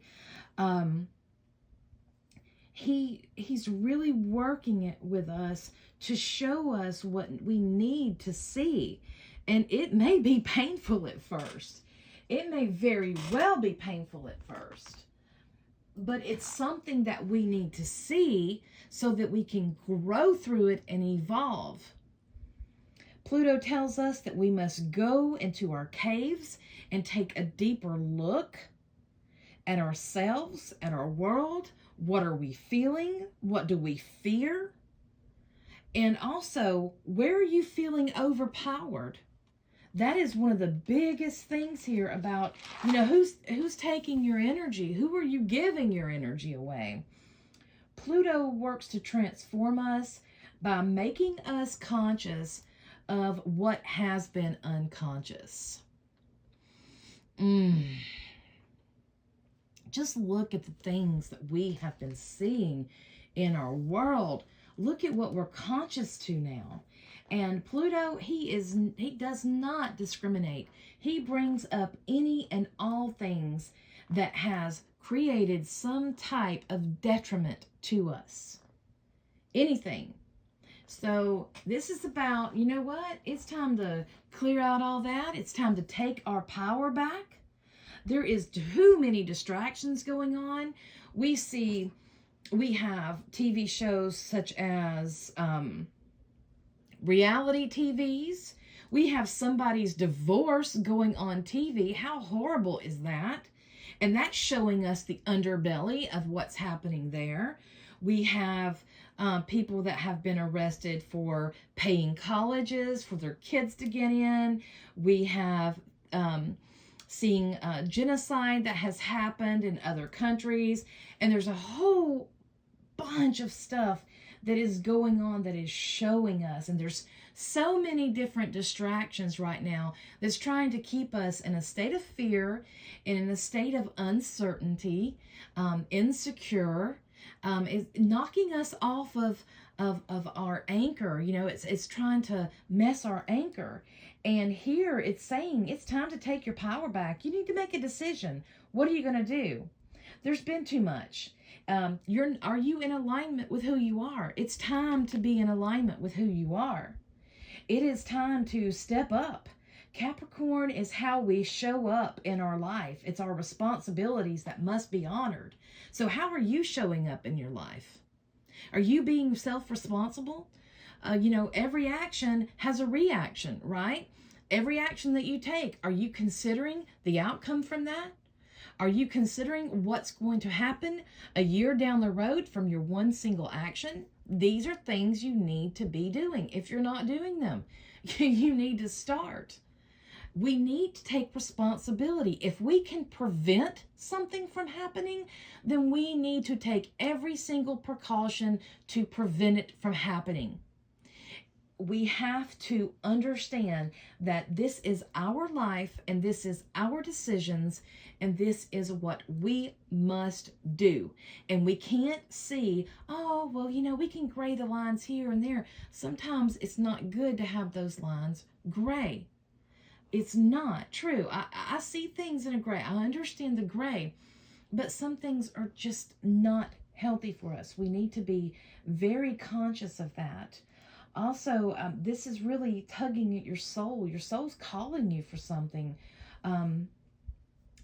[SPEAKER 1] He's really working it with us to show us what we need to see. And it may be painful at first. It may very well be painful at first. But it's something that we need to see so that we can grow through it and evolve. Pluto tells us that we must go into our caves and take a deeper look at ourselves, at our world. What are we feeling? What do we fear? And also, where are you feeling overpowered? That is one of the biggest things here about, who's taking your energy? Who are you giving your energy away? Pluto works to transform us by making us conscious of what has been unconscious. Just look at the things that we have been seeing in our world. Look at what we're conscious to now. And Pluto, he does not discriminate. He brings up any and all things that has created some type of detriment to us. Anything. So this is about, you know what? It's time to clear out all that. It's time to take our power back. There is too many distractions going on. We have TV shows such as reality TVs. We have somebody's divorce going on TV. How horrible is that? And that's showing us the underbelly of what's happening there. We have people that have been arrested for paying colleges for their kids to get in. We have seeing genocide that has happened in other countries. And there's a whole bunch of stuff that is going on that is showing us. And there's so many different distractions right now that's trying to keep us in a state of fear and in a state of uncertainty, insecure. Is knocking us off of our anchor. It's trying to mess our anchor. And here it's saying it's time to take your power back. You need to make a decision. What are you going to do? There's been too much. Are you in alignment with who you are? It's time to be in alignment with who you are. It is time to step up. Capricorn is how we show up in our life. It's our responsibilities that must be honored. So how are you showing up in your life? Are you being self-responsible? Every action has a reaction, right? Every action that you take, are you considering the outcome from that? Are you considering what's going to happen a year down the road from your one single action? These are things you need to be doing. If you're not doing them, you need to start. We need to take responsibility. If we can prevent something from happening, then we need to take every single precaution to prevent it from happening. We have to understand that this is our life and this is our decisions and this is what we must do. And we can't see, we can gray the lines here and there. Sometimes it's not good to have those lines gray. It's not true. I see things in a gray. I understand the gray, but some things are just not healthy for us. We need to be very conscious of that. Also, this is really tugging at your soul. Your soul's calling you for something.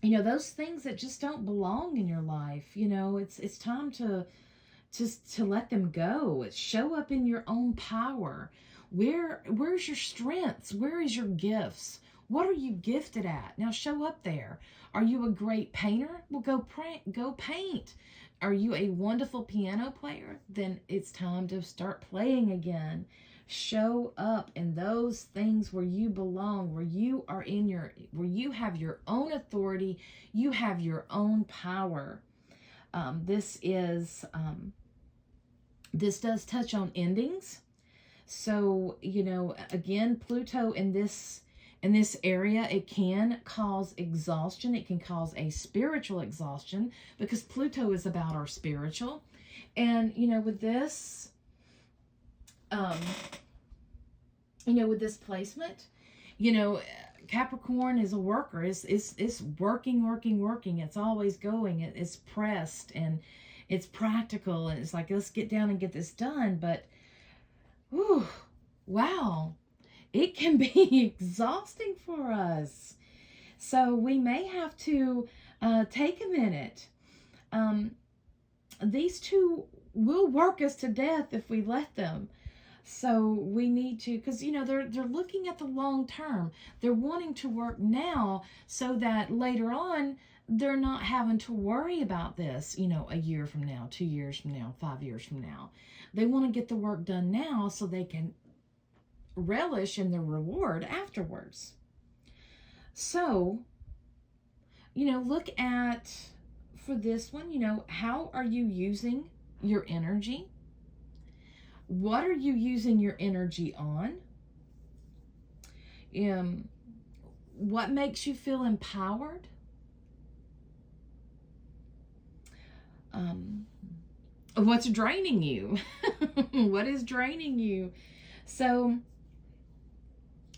[SPEAKER 1] Those things that just don't belong in your life. It's time to let them go. Show up in your own power. Where's your strengths? Where is your gifts? What are you gifted at? Now show up there. Are you a great painter? Well, go paint. Are you a wonderful piano player? Then it's time to start playing again. Show up in those things where you belong, where you are where you have your own authority, you have your own power. This does touch on endings. So, again, Pluto in this area, it can cause exhaustion. It can cause a spiritual exhaustion because Pluto is about our spiritual. And, with this, with this placement, Capricorn is a worker. It's working. It's always going. It's pressed and it's practical. And it's like, let's get down and get this done. But, whew, wow, it can be exhausting for us. So we may have to take a minute. These two will work us to death if we let them. So we need to, because, they're looking at the long term. They're wanting to work now so that later on, they're not having to worry about this, a year from now, 2 years from now, 5 years from now. They want to get the work done now so they can relish in the reward afterwards. So, look at, for this one, how are you using your energy? What are you using your energy on? What makes you feel empowered? What's draining you? What is draining you? So,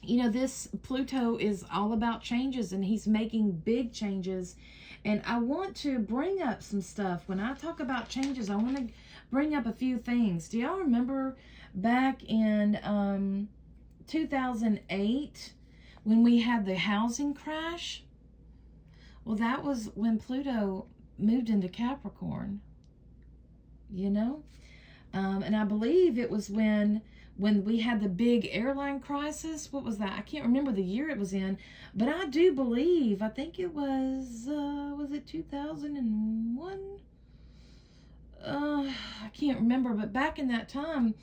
[SPEAKER 1] this Pluto is all about changes, and he's making big changes. And I want to bring up some stuff. When I talk about changes, I want to bring up a few things. Do y'all remember back in 2008 when we had the housing crash? Well, that was when Pluto moved into Capricorn, and I believe it was when we had the big airline crisis. What was that? I can't remember the year it was in, but I do believe, I think it was it 2001? I can't remember, but back in that time,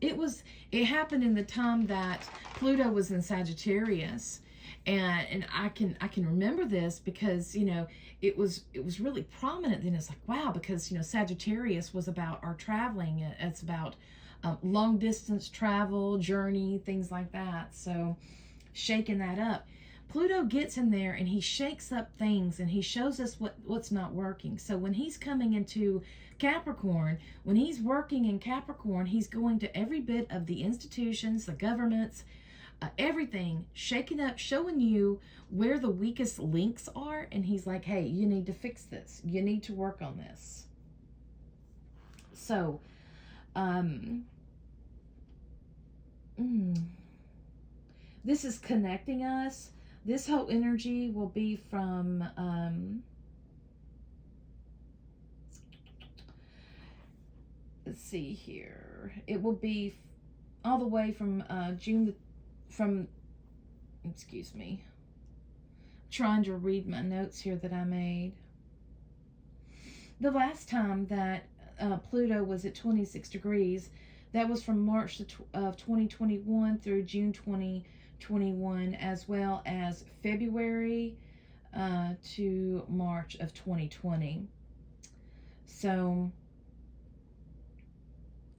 [SPEAKER 1] it happened in the time that Pluto was in Sagittarius. And I can remember this because, it was really prominent then. It's like, wow, because, Sagittarius was about our traveling. It's about long distance travel, journey, things like that. So shaking that up. Pluto gets in there and he shakes up things and he shows us what's not working. So when he's coming into Capricorn, when he's working in Capricorn, he's going to every bit of the institutions, the governments, everything, shaking up, showing you where the weakest links are. And he's like, hey, you need to fix this. You need to work on this. So, this is connecting us. This whole energy will be from, let's see here. It will be all the way from excuse me, trying to read my notes here that I made. The last time that Pluto was at 26 degrees, that was from March of 2021 through June 2021, as well as February to March of 2020. So,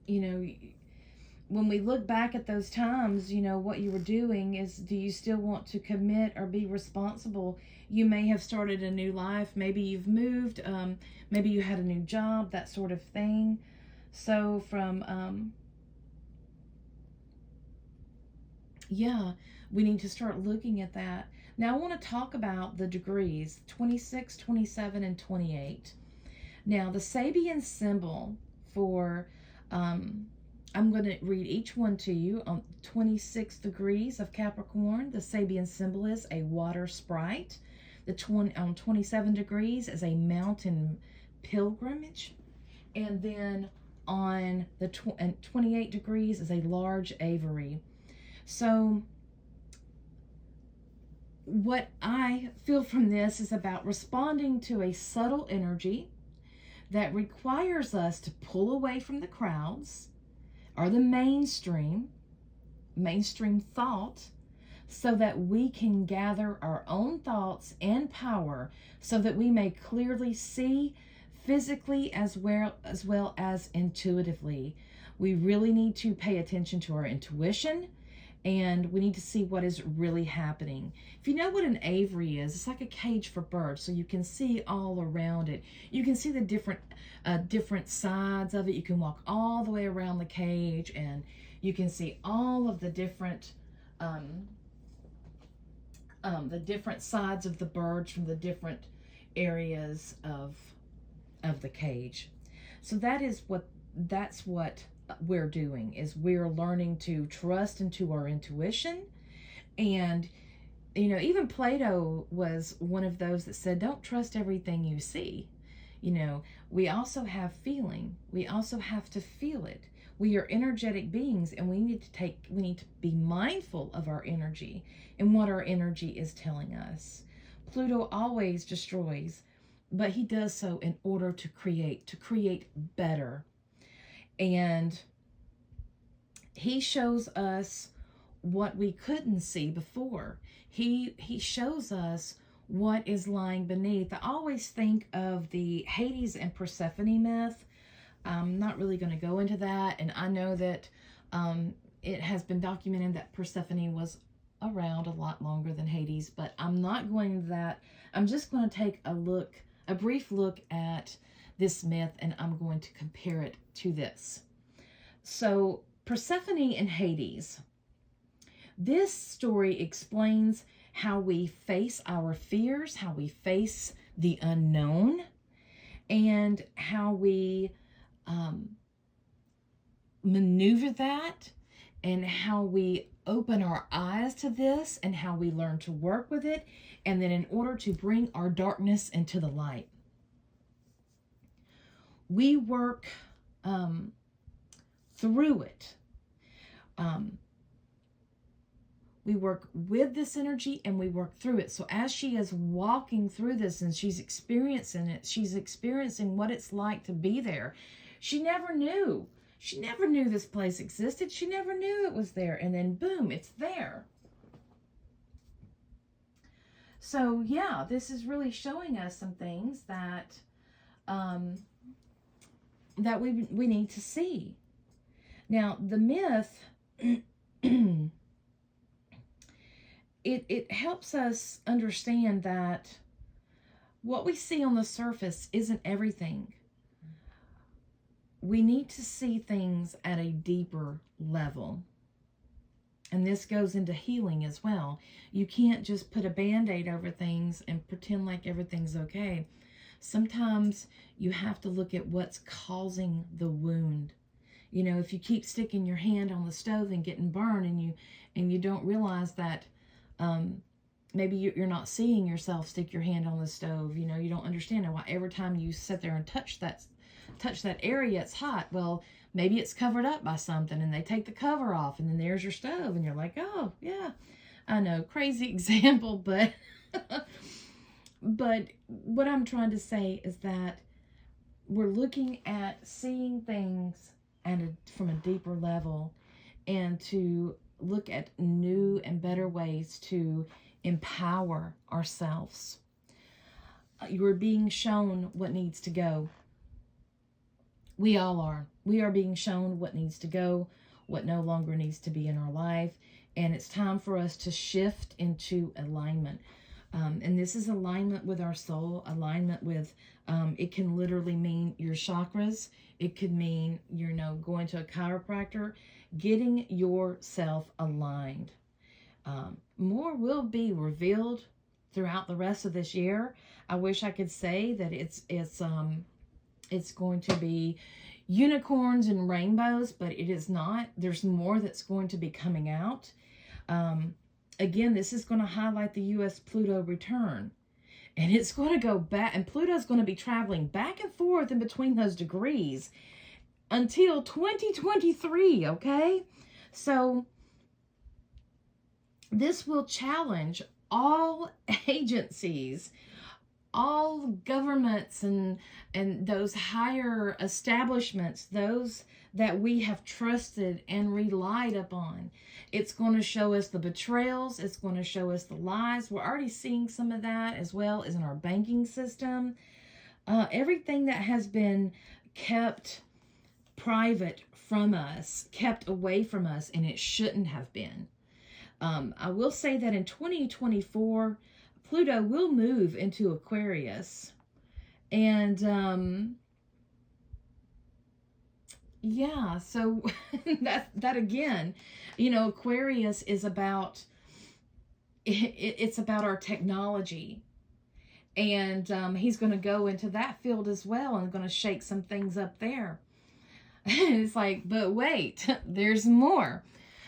[SPEAKER 1] when we look back at those times, what you were doing is, do you still want to commit or be responsible? You may have started a new life. Maybe you've moved. Maybe you had a new job, that sort of thing. So from, we need to start looking at that. Now I want to talk about the degrees, 26, 27, and 28. Now the Sabian symbol for, I'm going to read each one to you. On 26 degrees of Capricorn, the Sabian symbol is a water sprite. On 27 degrees is a mountain pilgrimage. And then on the 28 degrees is a large aviary. So what I feel from this is about responding to a subtle energy that requires us to pull away from the crowds or the mainstream thought, so that we can gather our own thoughts and power, so that we may clearly see physically as well as intuitively. We really need to pay attention to our intuition, and we need to see what is really happening. If you know what an aviary is, it's like a cage for birds, so you can see all around it. You can see the different sides of it. You can walk all the way around the cage, and you can see all of the different sides of the birds from the different areas of the cage. So that's what we're doing, is we're learning to trust into our intuition. And even Plato was one of those that said, don't trust everything you see. We also have feeling. We also have to feel it. We are energetic beings, and we need to be mindful of our energy and what our energy is telling us. Pluto always destroys, but he does so in order to create better. And he shows us what we couldn't see before. He shows us what is lying beneath. I always think of the Hades and Persephone myth. I'm not really going to go into that, and I know that it has been documented that Persephone was around a lot longer than Hades, but I'm not going into that. I'm just going to take a brief look at this myth, and I'm going to compare it to this. So Persephone and Hades. This story explains how we face our fears, how we face the unknown, and how we maneuver that, and how we open our eyes to this, and how we learn to work with it, and then in order to bring our darkness into the light. We work through it. We work with this energy, and we work through it. So as she is walking through this and she's experiencing it, she's experiencing what it's like to be there. She never knew. She never knew this place existed. She never knew it was there. And then boom, it's there. So yeah, this is really showing us some things that that we need to see. Now, the myth, it helps us understand that what we see on the surface isn't everything. We need to see things at a deeper level. And this goes into healing as well. You can't just put a Band-Aid over things and pretend like everything's okay. Sometimes you have to look at what's causing the wound. If you keep sticking your hand on the stove and getting burned, and you don't realize that maybe you're not seeing yourself stick your hand on the stove. You don't understand why every time you sit there and touch that area, it's hot. Well, maybe it's covered up by something, and they take the cover off, and then there's your stove, and you're like, oh yeah, I know, crazy example, but but what I'm trying to say is that we're looking at seeing things from a deeper level, and to look at new and better ways to empower ourselves. You are being shown what needs to go. We all are. We are being shown what needs to go, what no longer needs to be in our life, and it's time for us to shift into alignment. And this is alignment with our soul, alignment with, it can literally mean your chakras. It could mean, going to a chiropractor, getting yourself aligned. More will be revealed throughout the rest of this year. I wish I could say that it's going to be unicorns and rainbows, but it is not. There's more that's going to be coming out. Again, this is going to highlight the U.S. Pluto return. And it's going to go back, and Pluto's going to be traveling back and forth in between those degrees until 2023, okay? So this will challenge all agencies, all governments and those higher establishments, those that we have trusted and relied upon. It's going to show us the betrayals. It's going to show us the lies. We're already seeing some of that, as well as in our banking system. Everything that has been kept private from us, kept away from us, and it shouldn't have been. I will say that in 2024, Pluto will move into Aquarius. And yeah, so that again, you know, Aquarius is about, it's about our technology. And he's going to go into that field as well and going to shake some things up there. It's like, but wait, there's more.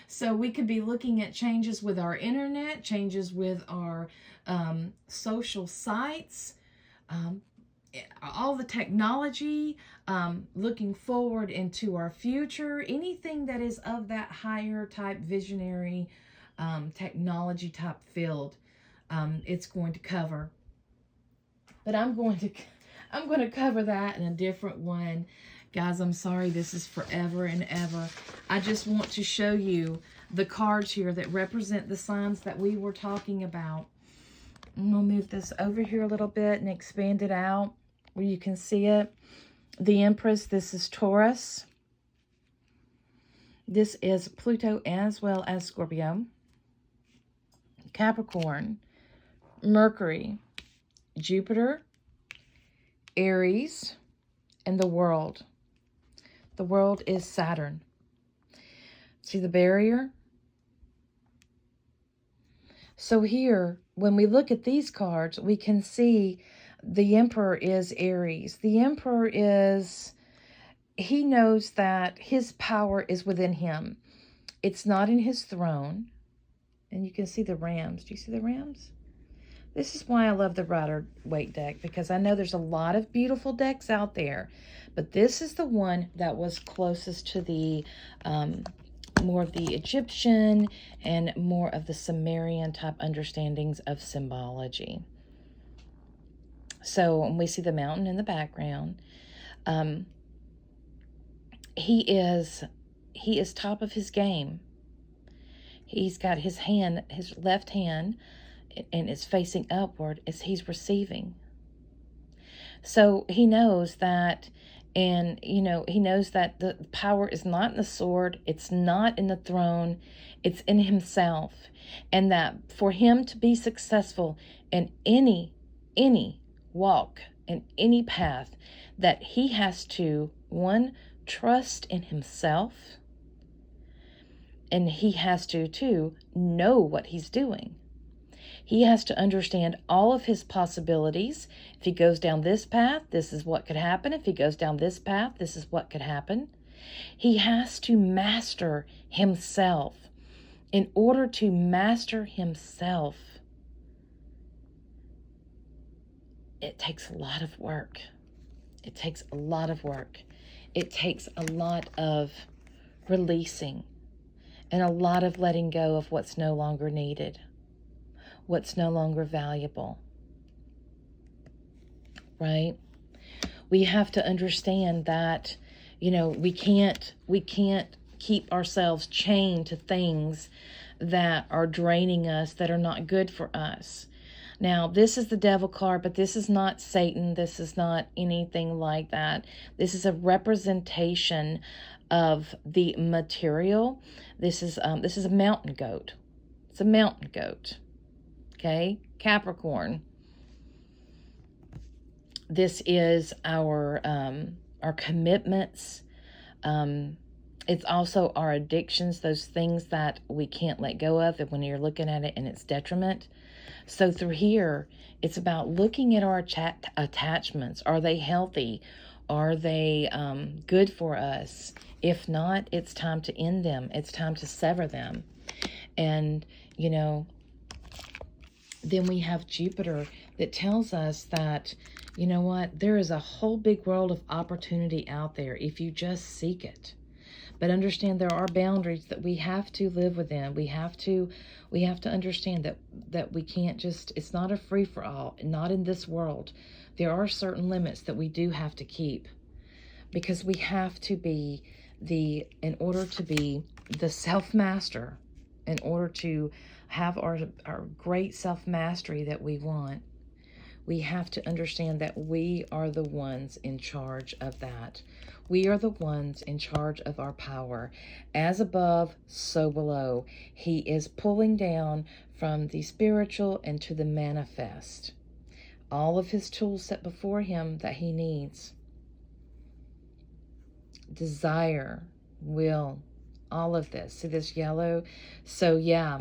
[SPEAKER 1] So we could be looking at changes with our internet, changes with our social sites, all the technology, looking forward into our future, anything that is of that higher type visionary technology type field, it's going to cover. But I'm going to cover that in a different one. Guys, I'm sorry, this is forever and ever. I just want to show you the cards here that represent the signs that we were talking about. I'm going to move this over here a little bit and expand it out where you can see it. The Empress, this is Taurus. This is Pluto as well as Scorpio. Capricorn, Mercury, Jupiter, Aries, and the World. The World is Saturn. See the barrier? So here, when we look at these cards, we can see the Emperor is Aries. The Emperor is, he knows that his power is within him. It's not in his throne. And you can see the Rams. Do you see the Rams? This is why I love the Rider-Waite deck, because I know there's a lot of beautiful decks out there, but this is the one that was closest to the more of the Egyptian and more of the Sumerian type understandings of symbology. So when we see the mountain in the background, he is top of his game. He's got his hand, his left hand, and it's facing upward as he's receiving. So he knows that, and you know, he knows that the power is not in the sword, it's not in the throne, it's in himself. And that for him to be successful in any walk, in any path, that he has to, one, trust in himself, and he has to, two, know what he's doing. He has to understand all of his possibilities. If he goes down this path, this is what could happen. If he goes down this path, this is what could happen. He has to master himself. In order to master himself, it takes a lot of work. It takes a lot of work. It takes a lot of releasing and a lot of letting go of what's no longer needed, what's no longer valuable, right? We have to understand that, you know, we can't keep ourselves chained to things that are draining us, that are not good for us. Now, this is the Devil card, but this is not Satan. This is not anything like that. This is a representation of the material. This is a mountain goat. It's a mountain goat. Okay, Capricorn. This is our commitments. It's also our addictions, those things that we can't let go of, and when you're looking at it in its detriment. So through here, it's about looking at our attachments. Are they healthy? Are they good for us? If not, it's time to end them. It's time to sever them. And, you know, then we have Jupiter that tells us that, you know what, there is a whole big world of opportunity out there if you just seek it. But understand there are boundaries that we have to live within. We have to understand that we can't just, it's not a free-for-all, not in this world. There are certain limits that we do have to keep, because we have to be in order to be the self-master, in order to have our great self-mastery that we want, we have to understand that we are the ones in charge of that. We are the ones in charge of our power. As above, so below. He is pulling down from the spiritual into the manifest. All of his tools set before him that he needs. Desire, will, all of this. See this yellow? So yeah,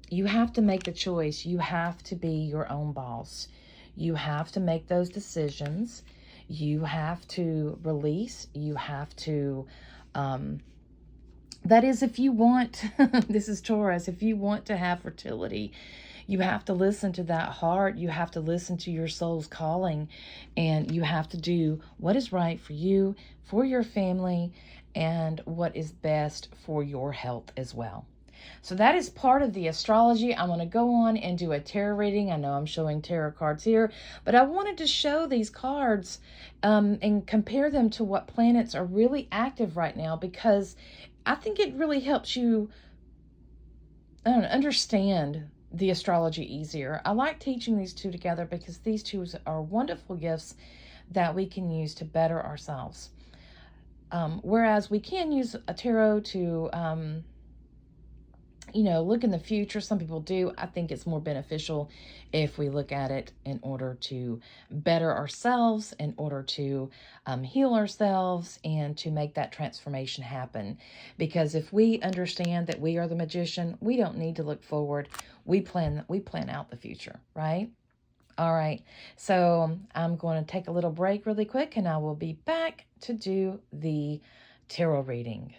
[SPEAKER 1] you have to make the choice. You have to be your own boss. You have to make those decisions. You have to release. You have to, that is, if you want, this is Taurus, if you want to have fertility, you have to listen to that heart. You have to listen to your soul's calling, and you have to do what is right for you, for your family, and what is best for your health as well. So that is part of the astrology. I'm going to go on and do a tarot reading. I know I'm showing tarot cards here, but I wanted to show these cards and compare them to what planets are really active right now, because I think it really helps you, I don't know, understand the astrology easier. I like teaching these two together because these two are wonderful gifts that we can use to better ourselves. Whereas we can use a tarot to look in the future. Some people do. I think it's more beneficial if we look at it in order to better ourselves, in order to heal ourselves, and to make that transformation happen. Because if we understand that we are the magician, we don't need to look forward. We plan out the future, right? All right. So I'm going to take a little break really quick, and I will be back to do the tarot reading.